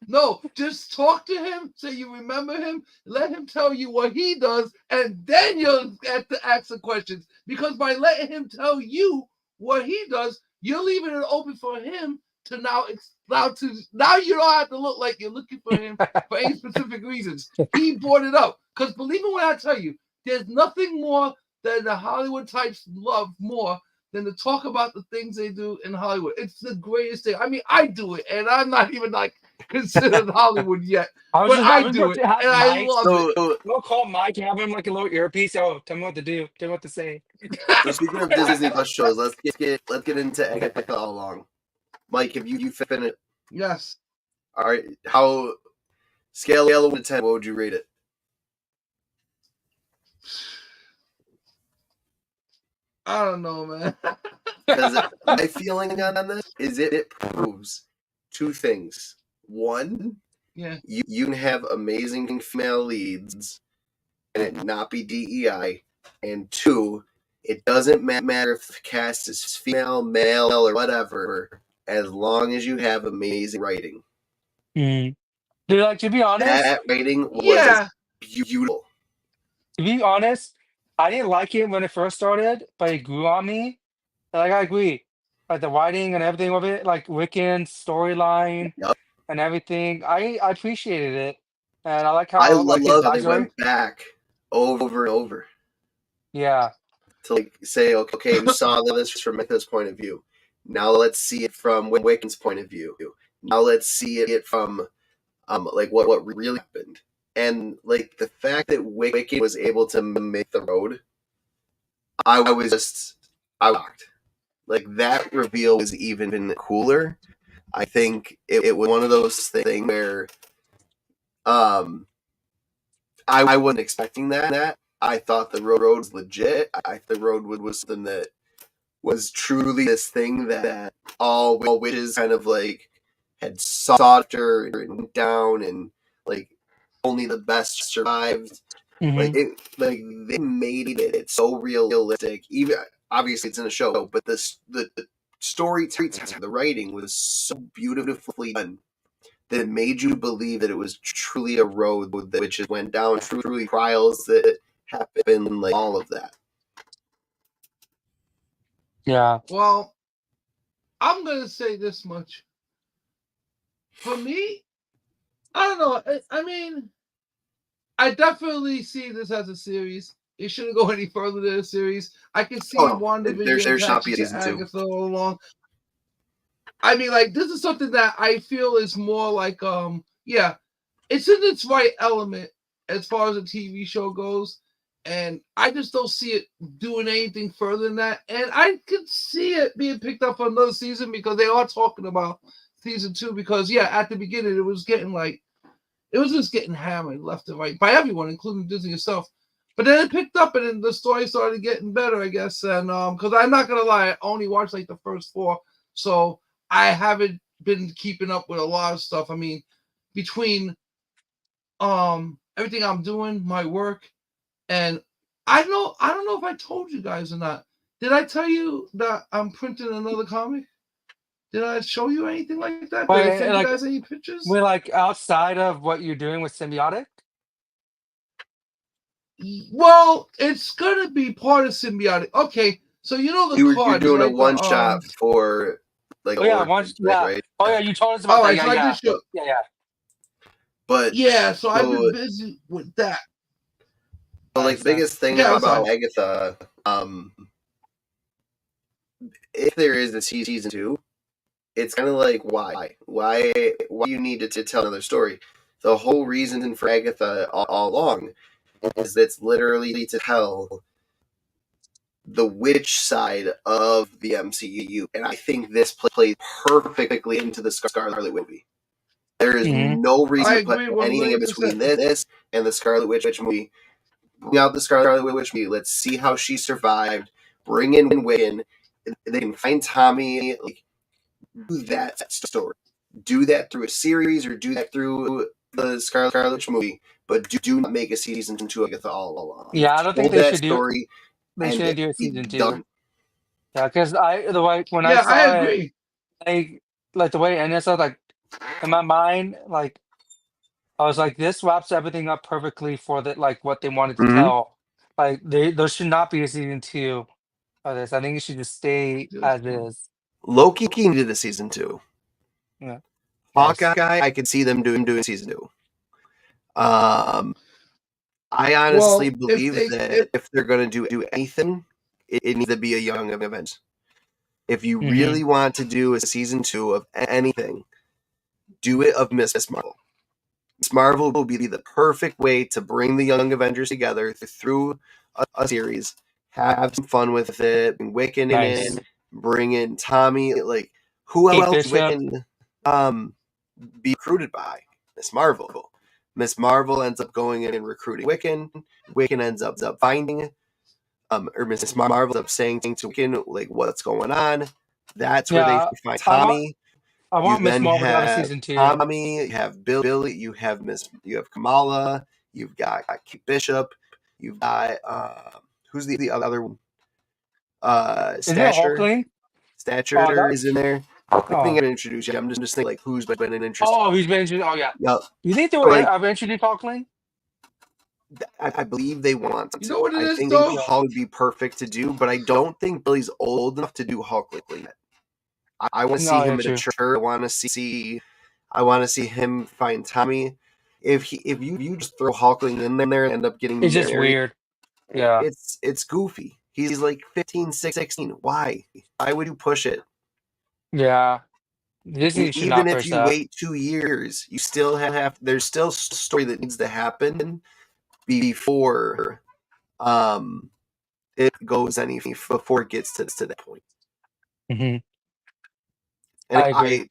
C: no. Just talk to him, say you remember him, let him tell you what he does, and then you'll have to ask the questions. Because by letting him tell you what he does, you're leaving it open for him to now you don't have to look like you're looking for him for any specific reasons. He brought it up. Because believe me when I tell you, there's nothing more that the Hollywood types love more than to talk about the things they do in Hollywood. It's the greatest thing. I mean, I do it, and I'm not even like considered Hollywood yet, but I do it,
B: have
C: and I
B: Mike.
C: love it.
A: So,
B: We'll call Mike and have him like a little earpiece. Oh, tell me what to do. Tell me what to say.
A: so speaking of Disney Plus shows, let's get into Agatha All Along. Mike, have you finished?
C: Yes.
A: All right. How scale of 1 to 10? What would you rate it?
C: I don't know, man.
A: Because my feeling on this is it proves two things. One,
C: Yeah.
A: you can have amazing female leads and it not be DEI. And two, it doesn't matter if the cast is female, male, or whatever, as long as you have amazing writing.
B: Dude, like to be honest,
A: That writing was
C: Yeah.
A: beautiful.
B: to be honest, I didn't like it when it first started, but it grew on me. Like I agree, like the writing and everything of it, like Wiccan's storyline
A: Yep.
B: and everything. I appreciated it, and I like
A: I
B: how like his
A: love how they
B: backstory.
A: went back over and over
B: Yeah,
A: to like say, okay, you saw this from this point of view. Now let's see it from Wiccan's point of view. Now let's see it from like what really happened. And like the fact that Wiccan was able to make the road, I was shocked. Like that reveal was even cooler. I think it was one of those things where I wasn't expecting that. I thought the road was legit. I thought the road was something that was truly this thing that all witches kind of like had sought after and written down, and like only the best survived. Like they made it so realistic. Even obviously it's in a show, but the storytelling, the writing was so beautifully done that it made you believe that it was truly a road that witches went down, truly trials that happened, like all of that.
B: yeah.
C: Well, I'm gonna say this much. For me, I don't know. I mean, I definitely see this as a series. It shouldn't go any further than a series. I can see WandaVision
A: there should not be a
C: attaching to
A: season 2.
C: Agatha All Along. I mean, like, this is something that I feel is more like, yeah, it's in its right element as far as a TV show goes. And I just don't see it doing anything further than that. And I could see it being picked up for another season because they are talking about season 2. Because, yeah, at the beginning, it was just getting hammered left and right by everyone, including Disney itself. But then it picked up and then the story started getting better, I guess. And because I'm not going to lie, I only watched like the first 4. So I haven't been keeping up with a lot of stuff. I mean, between everything I'm doing, my work, and I don't know if I told you guys or not. Did I tell you that I'm printing another comic? Did I show you anything like that? Did I send you guys any pictures?
B: We're like outside of what you're doing with Symbiotic.
C: Well, it's gonna be part of Symbiotic. Okay, so you know the cards.
A: You're doing
C: right?
A: a one shot for like right?
B: Oh yeah, you told us about that.
C: So I did show.
B: Yeah.
A: But
C: yeah, so I've been busy with that.
A: But like the biggest thing about Agatha, if there is a season 2, it's kind of like why you need to tell another story. The whole reason for Agatha all along is that's literally to tell the witch side of the MCU, and I think this plays perfectly into the Scarlet Witch movie. There is no reason to put anything in between this and the Scarlet Witch movie. Bring out the Scarlet Witch movie. Let's see how she survived. Bring in Wiccan. They can find Tommy. Like, do that story. Do that through a series or do that through the Scarlet Witch movie. But do not make a season 2 of Agatha All Along.
B: Yeah, I don't think
A: Hold
B: they
A: that
B: should do.
A: story.
B: They shouldn't do a season 2.
A: Done.
B: Yeah, because when I
C: Yeah, I
B: saw
C: agree.
B: it, like the way it ended, so like in my mind, like I was like, this wraps everything up perfectly for what they wanted to tell. Like there should not be a season 2 of this. I think it should just stay as is.
A: Loki needed a season 2.
B: Yeah.
A: Hawkeye, I could see them doing season 2. I honestly believe that if they're going to do anything, it needs to be a young event. If you really want to do a season 2 of anything, do it of Miss Marvel. Miss Marvel will be the perfect way to bring the Young Avengers together through a series. Have some fun with it. Bring Wiccan in. Bring in Tommy. Like, who else Wiccan be recruited by? Miss Marvel. Miss Marvel ends up going in and recruiting Wiccan. Wiccan ends up finding, or Miss Marvel ends up saying to Wiccan, like, what's going on. That's where they find Tommy.
B: I want Miss Marvel to have a season 2.
A: Tommy, you have Billy, you have Kamala, you've got Kate Bishop, you've got who's the other one? Stature. Stature is in there. I think I'm gonna introduce you. I'm just thinking like who's been an interest.
B: Oh, who's been introduced? Oh yeah.
A: Yep.
B: You think they would have introduced Hulkling?
A: I believe they want to.
C: You know what it is,
A: think
C: though?
A: Hulk would be perfect to do, but I don't think Billy's old enough to do Hulkling yet. I want to see him mature. I want to see him find Tommy. If you just throw Hulkling in there and end up getting
B: it's just weird. Yeah,
A: it's goofy. He's like 15, 16. Why would you push it?
B: Yeah, Disney should not push that.
A: Even if you wait 2 years, you still have. There's still a story that needs to happen before it goes before it gets to that point.
B: Mm-hmm.
A: And
B: I agree.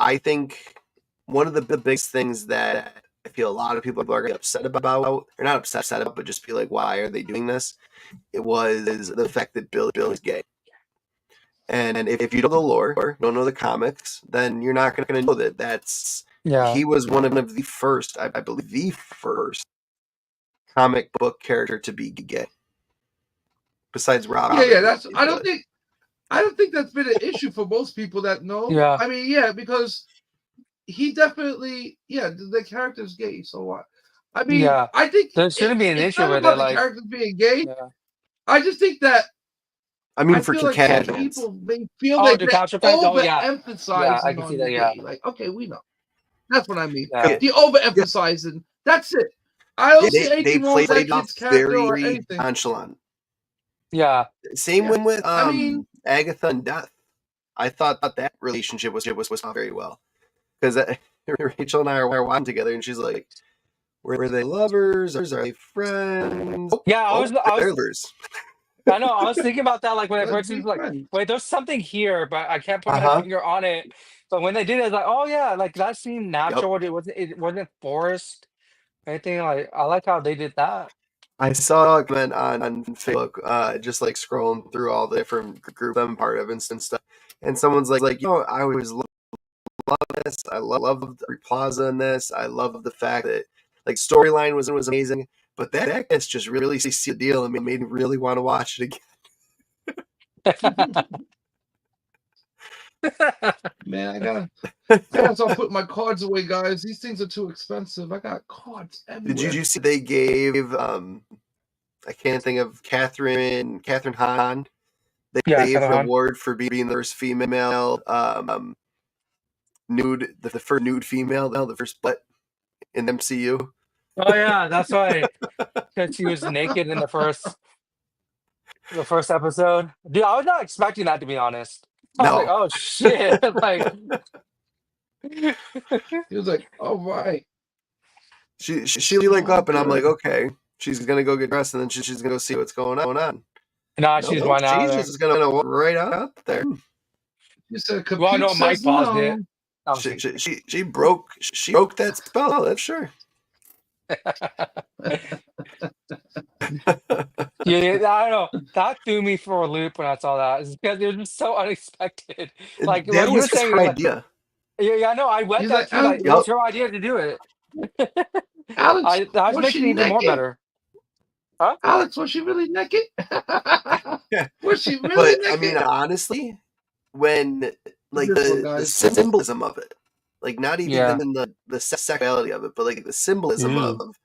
A: I think one of the biggest things that I feel a lot of people are going to be upset about, or not upset about, but just be like, why are they doing this? It was the fact that Billy's gay. And if you don't know the lore, don't know the comics, then you're not going to know that he was one of the first, I believe, the first comic book character to be gay. Besides Rob.
C: Yeah. I don't think that's been an issue for most people that know.
B: Yeah.
C: I mean, because he definitely, the character's gay. So what? I mean, I think
B: there shouldn't be an issue with
C: it. The characters being gay. Yeah. I just think that.
A: I mean, for like
C: people, they feel they overemphasize.
B: I can see that. Yeah.
C: Like, okay, we know. That's what I mean. Yeah. The overemphasizing. That's it. I don't see anything wrong with that kid's character or anything.
A: Nonchalant.
B: Yeah.
A: Same with Agatha and Death. I thought that relationship was not very well, because Rachel and I are watching together, and she's like, "Were they lovers? Are they friends?"
B: Yeah, I was
A: lovers.
B: I know. I was thinking about that, like when I first was like, "Wait, there's something here, but I can't put my finger on it." But when they did it, it's like, "Oh yeah, like that seemed natural. Yep. It wasn't forced." Anything like I like how they did that.
A: I saw a comment on Facebook, just like scrolling through all the different groups I'm part of and stuff, and someone's like, I always love this. I love the Plaza in this. I love the fact that like storyline was amazing, but that just really sealed the deal and made me really want to watch it
C: again. Man, I gotta start putting my cards away, guys. These things are too expensive. I got cards everywhere.
A: Did you see they gave I can't think of Catherine Hahn. They gave an award for being the first female the first nude female, the first split in the MCU.
B: Oh yeah, that's right. Because she was naked in the first episode. Dude, I was not expecting that, to be honest. I was like, oh shit. Like
C: he was like, all right.
A: She like up and I'm like, okay, she's gonna go get dressed and then she's gonna go see what's going on.
B: Nah, she's one out of there.
A: Jesus is gonna walk right out there.
C: You said
B: Well,
C: compute
B: no, Mike
C: says
B: paused it.
C: no.
B: I'm
A: She broke that spell. That's sure.
B: Yeah, I don't know. That threw me for a loop when I saw that. It's because it was just so unexpected. Like
A: That
B: what you were
A: was
B: saying,
A: her
B: like,
A: idea.
B: yeah, I know. I read
C: He's
B: that
C: like,
B: too. Like it
A: Yep.
B: was her idea to do it.
C: Alex,
B: That was
C: was
B: making
C: she
B: it even more
C: naked?
B: better. Huh?
C: Alex, was she really naked? Was she
A: But
C: really
A: I
C: naked?
A: mean, honestly, when like
C: This one,
A: the
C: guys.
A: symbolism of it, like not
B: Yeah.
A: even the sexuality of it, but like the symbolism
B: Ooh.
A: of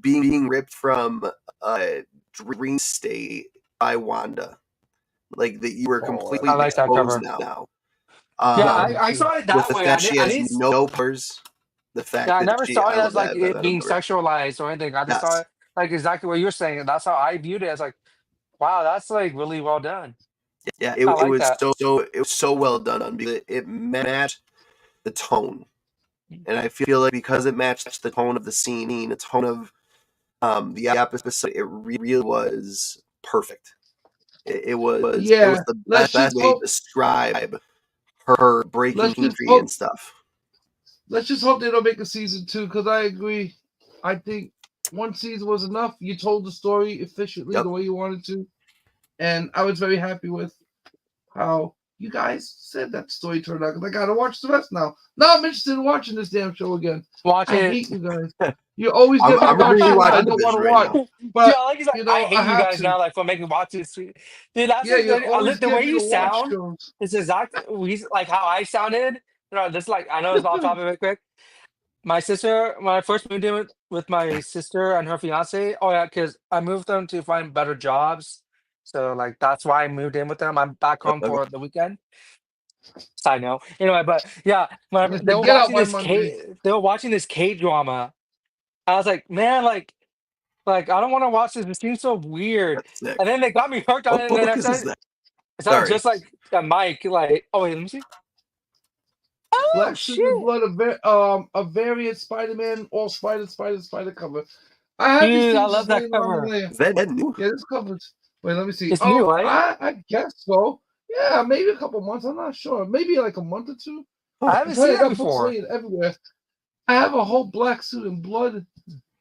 A: being ripped from a dream state by Wanda, like that you were completely
B: I like that
A: exposed
B: cover.
A: now.
B: Yeah,
C: Yeah, me
B: I
C: too.
B: saw it
A: The
B: that way.
A: fact she
B: I
A: has
B: didn't.
A: no powers, the fact
B: Yeah, I
A: that
B: never
A: she,
B: saw
A: I
B: it
A: love
B: as like
A: that
B: it being
A: cover.
B: sexualized or anything. I just saw
A: Yes.
B: it like exactly what you're saying. That's how I viewed it. As like, wow, that's like really well done.
A: Yeah,
B: I
A: it
B: like
A: was
B: that.
A: so well done because it matched the tone, and I feel like because it matched the tone of the scene, the tone of the episode, it really was perfect. It was
C: Yeah,
A: the
C: let's
A: best
C: just
A: way to
C: hope.
A: describe her breaking
C: Let's just
A: free and
C: hope.
A: stuff.
C: Let's just hope they don't make a season 2 because I agree. I think one season was enough. You told the story efficiently
A: Yep.
C: the way you wanted to, and I was very happy with how you guys said that story turned out. Because I gotta watch the rest now. Now I'm interested in watching this damn show again.
B: Watch
C: I
B: it.
C: hate you guys. You always get me
A: I'm
C: to watch shows I
A: rewatching
C: don't want to
A: WandaVision right
C: watch,
A: now.
C: but
B: Yeah, I like he's like,
C: you
B: I
C: know
B: hate
C: I
B: you
C: have
B: guys
C: to.
B: now, like for making watch this. Dude, that's
C: Yeah, you
B: like,
C: always
B: the
C: get
B: way
C: me
B: you
C: to watch
B: sound
C: shows.
B: is exactly like how I sounded. You know, this like I know it's off topic real quick. My sister, when I first moved in with my sister and her fiance, oh yeah, because I moved them to find better jobs. So like that's why I moved in with them. I'm back home
A: Okay.
B: for the weekend. Side note. Anyway, but yeah, when
C: They get out by Monday.
B: They were watching this K drama. I was like, man, like I don't want to watch this. It seems so weird.
A: That's sick.
B: And then they got me hooked on it,
A: What
B: and then
A: book is this?
B: I started
A: Sorry.
B: just like a mic. Like, oh wait, let me see. Oh
C: Black
B: shit!
C: Suit and Blood, a variant Spider-Man, all spider cover. I have these
B: Dude, I
C: things
B: love
C: just
B: that
C: laying around
B: cover.
C: my layer.
A: Is that new?
C: Yeah, this covers. Wait, let me see.
B: It's new, right?
C: I guess so. Yeah, maybe a couple months. I'm not sure. Maybe like a month or two.
B: I
A: Oh,
B: haven't
C: I'm telling
B: seen
C: you, I
B: that
C: got books
B: before.
C: laying everywhere. I have a whole Black Suit and Blood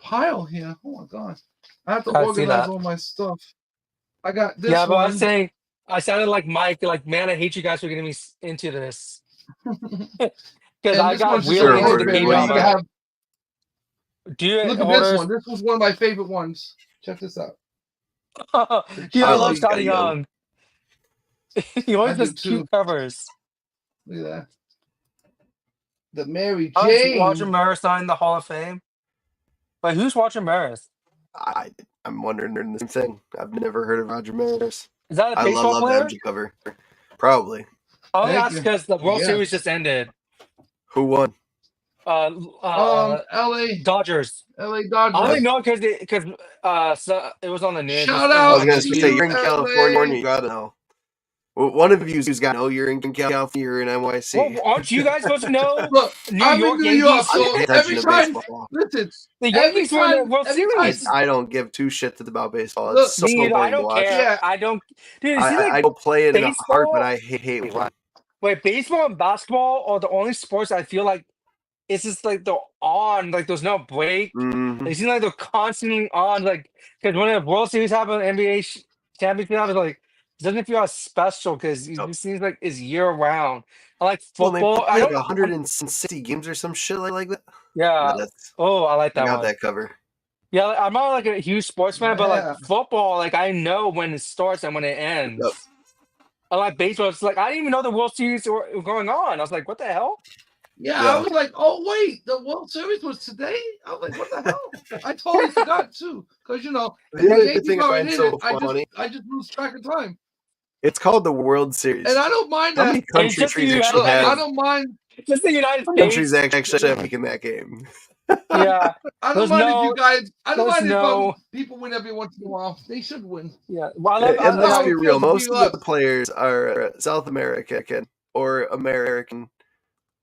C: pile here. Oh my god. I have to
B: I see
C: organize
B: that.
C: all my stuff. I got this
B: Yeah, but I was
C: one.
B: saying, I sounded like Mike. Like, man, I hate you guys for getting me into this because
C: And
B: I
C: this
B: got
C: one's just a
B: really
A: Sure,
B: into the
C: blank
A: ordered.
B: K
C: page where
A: What do
C: you
A: you
C: can
B: drama.
A: got?
C: have.
B: Do you
C: Look at this
B: orders?
C: one. This was one of my favorite ones. Check this out.
B: Dude, I
A: I
B: love
A: love
C: Cheesy.
A: Scotty
B: Scotty
A: Young.
B: Young. He
C: I
B: always
C: do
B: does
C: too.
B: cute covers.
C: Look at that. The Mary
B: I was watching
C: Jane.
B: Maris sign the Hall of Fame. Wait, who's watching Maris?
A: I'm wondering the same thing. I've never heard of Roger Maris.
B: Is that a
A: I
B: baseball
A: love the
B: player?
A: MG cover. Probably.
B: I only
C: Thank
B: asked
C: you.
B: because the World
C: Yes.
B: Series just ended.
A: Who won?
C: L.A.
B: Dodgers.
C: L.A.
B: I only
C: Dodgers.
B: know because so it was on the news.
C: Shout
A: I was
C: out
A: gonna
C: to
A: say
C: you,
A: you're in
C: LA.
A: California. You gotta know. Well, one of you's got to know you're in California. You're in NYC.
B: Well, aren't you guys supposed to know
C: Look,
B: New
C: I'm in
B: York
C: New York,
B: Yankees?
A: I
C: so
A: pay
C: every
A: attention to
C: time,
A: baseball.
C: listen,
B: The
C: every
B: Yankees won the
C: time,
B: World Series.
A: I don't give two shits about baseball.
C: Look,
A: It's so
B: Me either. I
A: boring to
B: don't
A: watch.
B: care.
C: yeah,
B: I don't. Dude, it seems like
A: I don't play it in a heart, but
B: baseball.
A: I hate watching.
B: Wait, baseball and basketball are the only sports I feel like it's just like they're on. Like there's no break.
A: Mm-hmm.
B: They seem like they're constantly on. Like because when the World Series happen, NBA championship happens, like it doesn't feel as special because it just seems like it's year round. I like
A: Well, they
B: football. I
A: play like
B: don't.
A: 160 games or some shit like that.
B: Yeah.
A: That's,
B: Oh, I like
A: I
B: that
A: got
B: one.
A: that cover.
B: Yeah, like, I'm not like a huge sports fan, but like
C: yeah,
B: football, like I know when it starts and when it
A: Yep.
B: ends. I like baseball. It's like I didn't even know the World Series were going on. I was like, what the hell?
C: yeah.
A: Yeah.
C: I was like, oh wait, the World Series was today. I was like, what the hell? I totally forgot too, because
A: The
C: the
A: other
C: Yankees
A: thing I
C: are
A: find
C: in
A: so
C: it.
A: funny,
C: I just lose track of time,
A: it's called the World Series.
C: and I don't mind
A: How
C: that.
A: many
B: It's just the
A: countries
B: United
A: actually
C: Look, I
A: have
C: don't mind.
B: Just the United
A: countries
B: States.
A: actually have making that game?
B: Yeah.
C: I don't
B: There's
C: mind if you
B: no.
C: guys. I don't
B: There's
C: mind if
B: no.
C: people win every once in a while. They should win.
B: Yeah. Well, I love.
C: That's
A: And
C: not
A: let's
C: how
A: be
C: it
A: real,
C: feels to
A: most
C: be
A: of the
C: us.
A: players are South American or American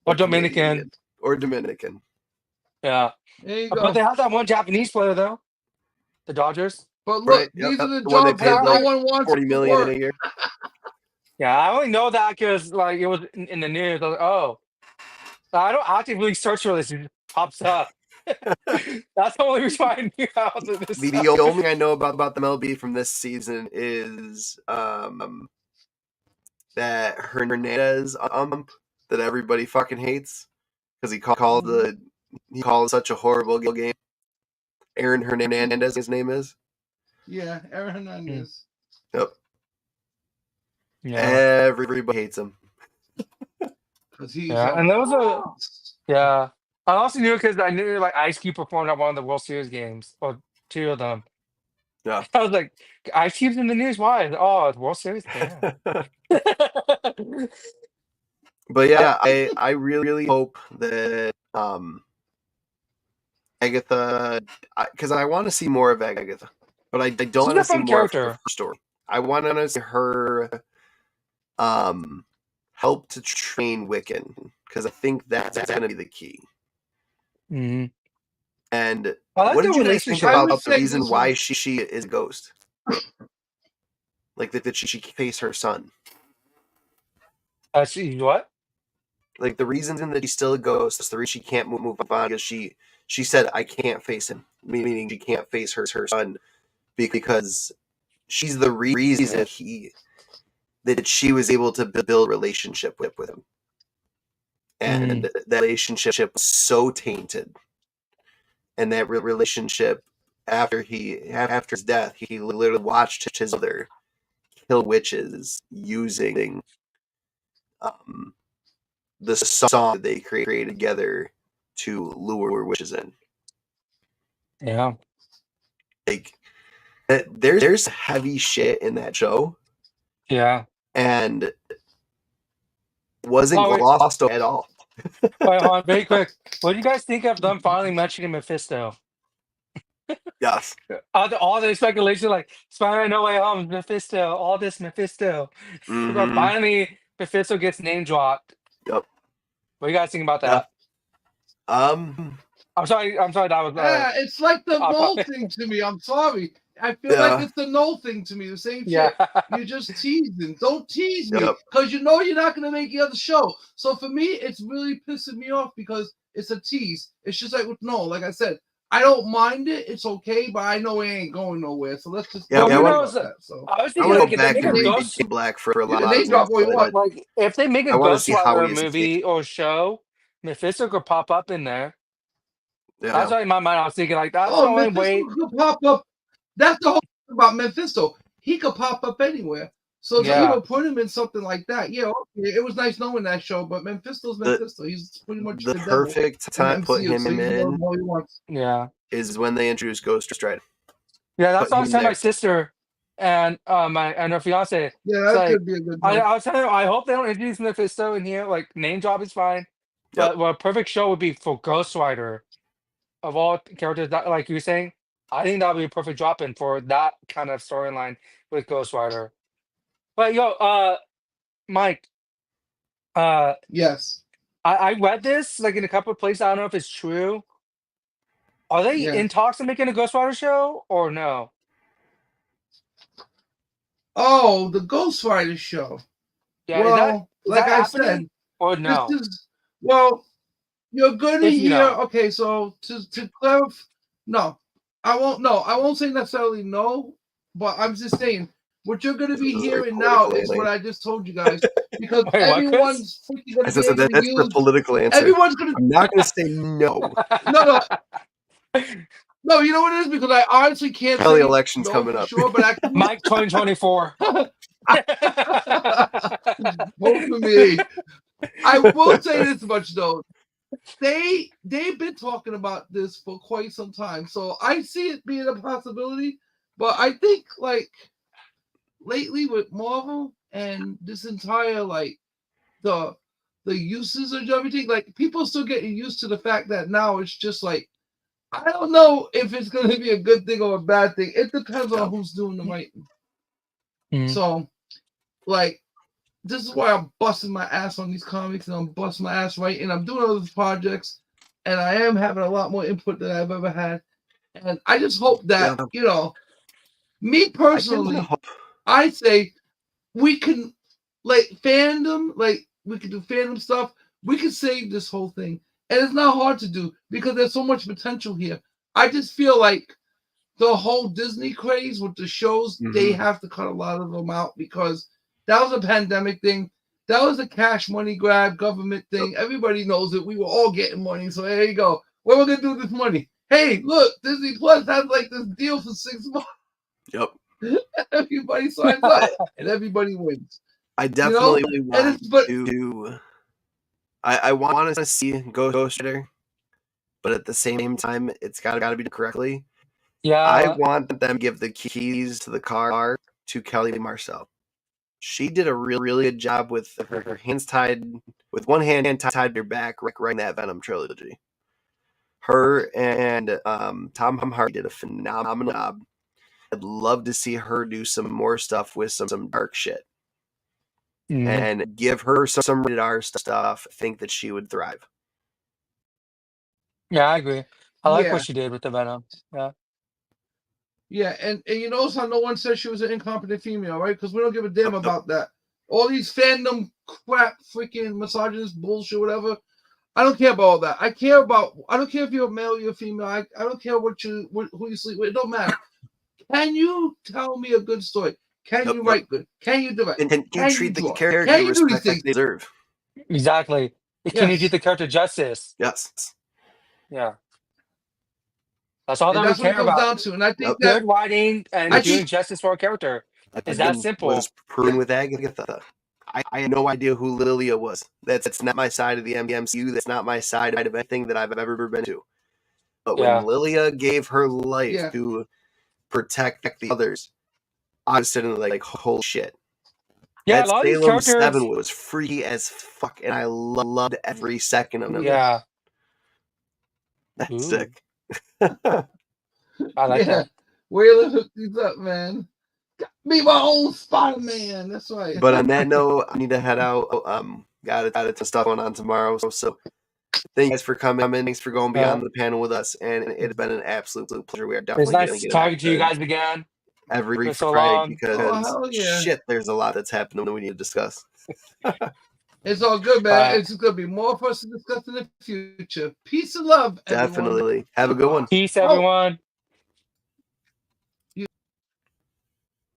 B: Or
A: Canadian
B: Dominican.
A: or Dominican.
B: Yeah.
C: There you
B: But
C: go.
B: they have that one Japanese player though. The Dodgers.
C: But look,
A: Right. Yep.
C: these are the
A: The one they
C: jobs
A: paid
C: that no
A: like
C: one wants
A: 40
C: to
A: million in
C: work.
A: a year.
B: Yeah, I only know that because like it was in the news. I was like, oh, I don't actively search for this. It just pops up. That's the only reason why I knew about this
A: The
B: stuff.
A: only thing I know about the MLB from this season is that Hernandez that everybody fucking hates because he called such a horrible game. Aaron Hernandez, his name is.
C: Yeah, Aaron Hernandez.
A: Yep.
B: Yeah,
A: Everybody hates him.
C: Because he's
B: yeah, and there was a
C: boss.
B: yeah. I also knew because I knew like Ice Cube performed at one of the World Series games, or two of them.
A: Yeah.
B: I was like, Ice Cube's in the news. Why? Oh, it's World Series. Damn.
A: But yeah, I really hope that Agatha, because I want to see more of Agatha, but I don't
B: She's
A: want
B: a
A: to see
B: fun
A: more of her
B: character.
A: story. I want to see her help to train Wiccan, because I think that's going to be the key.
B: Hmm.
A: And
B: I like
A: what
B: their
A: did you guys think
B: relationship.
C: I would
A: about the
C: say
A: reason
C: this
A: why
C: was
A: she is a ghost? Like that she can face her son.
B: What?
A: Like the reason that she's still a ghost, the reason she can't move on, because she said I can't face him, meaning she can't face her son because she's the reason that she was able to build a relationship with him, and
B: Mm,
A: that relationship was so tainted, and that relationship after his death, he literally watched his mother kill witches using um, the song that they created together to lure witches in.
B: yeah.
A: Like there's heavy shit in that show,
B: Yeah.
A: and wasn't
B: Oh wait,
A: lost at all.
B: wait, hold on, very quick. What do you guys think of them finally mentioning Mephisto?
A: Yes.
B: All the speculation, like Spider-Man No Way Home, Mephisto, all this Mephisto. But
A: Mm-hmm.
B: finally, Mephisto gets name dropped.
A: Yep.
B: What do you guys think about
A: Yeah.
B: that? I'm sorry. I'm sorry. That was
C: yeah, it's like the
B: off
C: null
B: topic.
C: thing to me. I'm sorry. I feel like
A: Yeah.
C: it's the null thing to me. The same
B: Yeah.
C: shit. You're just teasing. Don't tease me
A: Yep.
C: because you know you're not gonna make the other show. So for me, it's really pissing me off because it's a tease. It's just like with no, like I said, I don't mind it. It's okay, but I know it ain't going nowhere. So let's just
A: Yeah.
B: Well,
C: don't
A: I
B: who
C: worry
A: want
B: knows?
C: about that. So
B: I was
A: I
B: thinking
A: want to
B: like
A: go
B: if they
A: back
B: make
A: and
B: a
C: name,
A: read
B: Ghost,
A: Black for a
C: you
A: lot
C: can
A: of
C: name drop
A: things,
C: all you want.
A: but
B: like if they make
A: I
B: a
A: want to
B: Ghost
A: see how
B: Rider
A: he escaped.
B: movie or show, Mephisto could pop up in there. That's
A: Yeah.
B: why in my mind I was thinking like that's the
C: Oh,
B: only
C: Mephisto
B: way.
C: could pop up. That's the whole thing about Mephisto. He could pop up anywhere. So to
B: Yeah.
C: put him in something like that, yeah, okay, it was nice knowing that show. But Mephisto's
A: The
C: Mephisto. He's pretty much
A: the
C: the devil
A: perfect
C: in the
A: time to put
C: MCU.
A: him
C: So you can know
A: in
C: him all he wants.
B: Yeah.
A: is when they introduce Ghost Rider.
B: Yeah, that's
A: Put
B: what I was
A: him
B: telling my
A: there.
B: sister and her fiance.
C: Yeah,
B: It's
C: that
B: like
C: could be a good
B: I,
C: one.
B: I was telling her I hope they don't introduce Mephisto in here. Like name drop is fine,
A: Yep.
B: but what a perfect show would be for Ghost Rider of all characters that like you were saying. I think that would be a perfect drop in for that kind of storyline with Ghost Rider. But yo, Mike, uh,
C: Yes.
B: I read this like in a couple of places. I don't know if it's true. Are they
C: Yeah.
B: in talks of making a Ghost Rider show or no?
C: Oh, the Ghost Rider show.
B: Yeah,
C: Well,
B: is
C: like
B: that
C: I
B: happening
C: said,
B: or
C: this
B: no?
C: is well. You're gonna
B: If you
C: hear.
B: know.
C: Okay, so to clarify, no, I won't. No, I won't say necessarily no, but I'm just saying what you're gonna be
A: This is very
C: hearing now
A: political
C: is what
A: answer.
C: I just told you guys because
B: Wait, what, Chris?
C: everyone's freaking gonna
A: I
C: be
A: said
C: able to
A: that's the
C: use.
A: political answer.
C: Everyone's gonna.
A: I'm not going to say no.
C: No. No, you know what it is because I honestly can't
A: Hell, the
C: say
A: election's
C: no
A: coming
C: for
A: up.
C: sure, but I can.
B: Mike 2024.
C: Vote for me. I will say this much though. They've been talking about this for quite some time, so I see it being a possibility. But I think like lately with Marvel and this entire like the uses of everything, like people still getting used to the fact that now it's just like I don't know if it's going to be a good thing or a bad thing. It depends on who's doing the writing.
B: Mhm.
C: So like this is why I'm busting my ass on these comics and I'm busting my ass writing. I'm doing other projects and I am having a lot more input than I've ever had. And I just hope that,
A: Yeah.
C: Me personally, I say we can fandom, we can do fandom stuff. We can save this whole thing. And it's not hard to do because there's so much potential here. I just feel like the whole Disney craze with the shows, they have to cut a lot of them out because that was a pandemic thing. That was a cash money grab government thing. Everybody knows it. We were all getting money. So there you go. What are we going to do with this money? Hey, look, Disney Plus has this deal for 6 months.
A: Yep.
C: Everybody signs up and everybody wins.
A: I definitely want to. I want to see Ghost Rider, but at the same time, it's got to be done correctly.
B: Yeah,
A: I want them to give the keys to the car to Kelly Marcel. She did a really good job with her hands tied, with one hand tied to her back, writing that Venom trilogy. Her and Tom Hardy did a phenomenal job. I'd love to see her do some more stuff with some dark shit. And give her some rated R stuff. I think that she would thrive.
B: Yeah, I agree. I like what she did with the Venom. Yeah.
C: Yeah, and you notice how no one says she was an incompetent female, right? Because we don't give a damn about that. All these fandom crap, freaking misogynist bullshit, whatever. I don't care about all that. I don't care if you're a male or you're a female. I don't care who you sleep with. It don't matter. Can you tell me a good story? Can you write good? Can you direct?
A: And can you treat the character
C: can you
A: respect they deserve?
B: Exactly. Can you do the character justice?
A: Yes.
B: Yeah. That's all that we care about.
C: Down to. And I think
B: good writing and doing justice for a character. Is that simple?
A: Was proven with Agatha. I had no idea who Lilia was. That's not my side of the MCU. That's not my side of anything that I've ever been to. But when Lilia gave her life to protect the others, I was sitting like, holy shit.
B: Yeah,
A: that Salem 7 was freaky as fuck, and I loved every second of it.
B: Yeah.
A: That's sick.
B: I like that.
C: Whaler hooked these up, man. Got me my own Spider-Man. That's right.
A: But on that note, I need to head out. Got some stuff going on tomorrow. So thank you guys for coming. Thanks for going beyond the panel with us. And it's been an absolute pleasure. We are definitely
B: going to get talking to you guys again.
A: Every Friday because shit, there's a lot that's happening that we need to discuss.
C: It's all good, man. It's going to be more for us to discuss in the future. Peace and love, everyone.
A: Definitely. Have a good one.
B: Peace, everyone.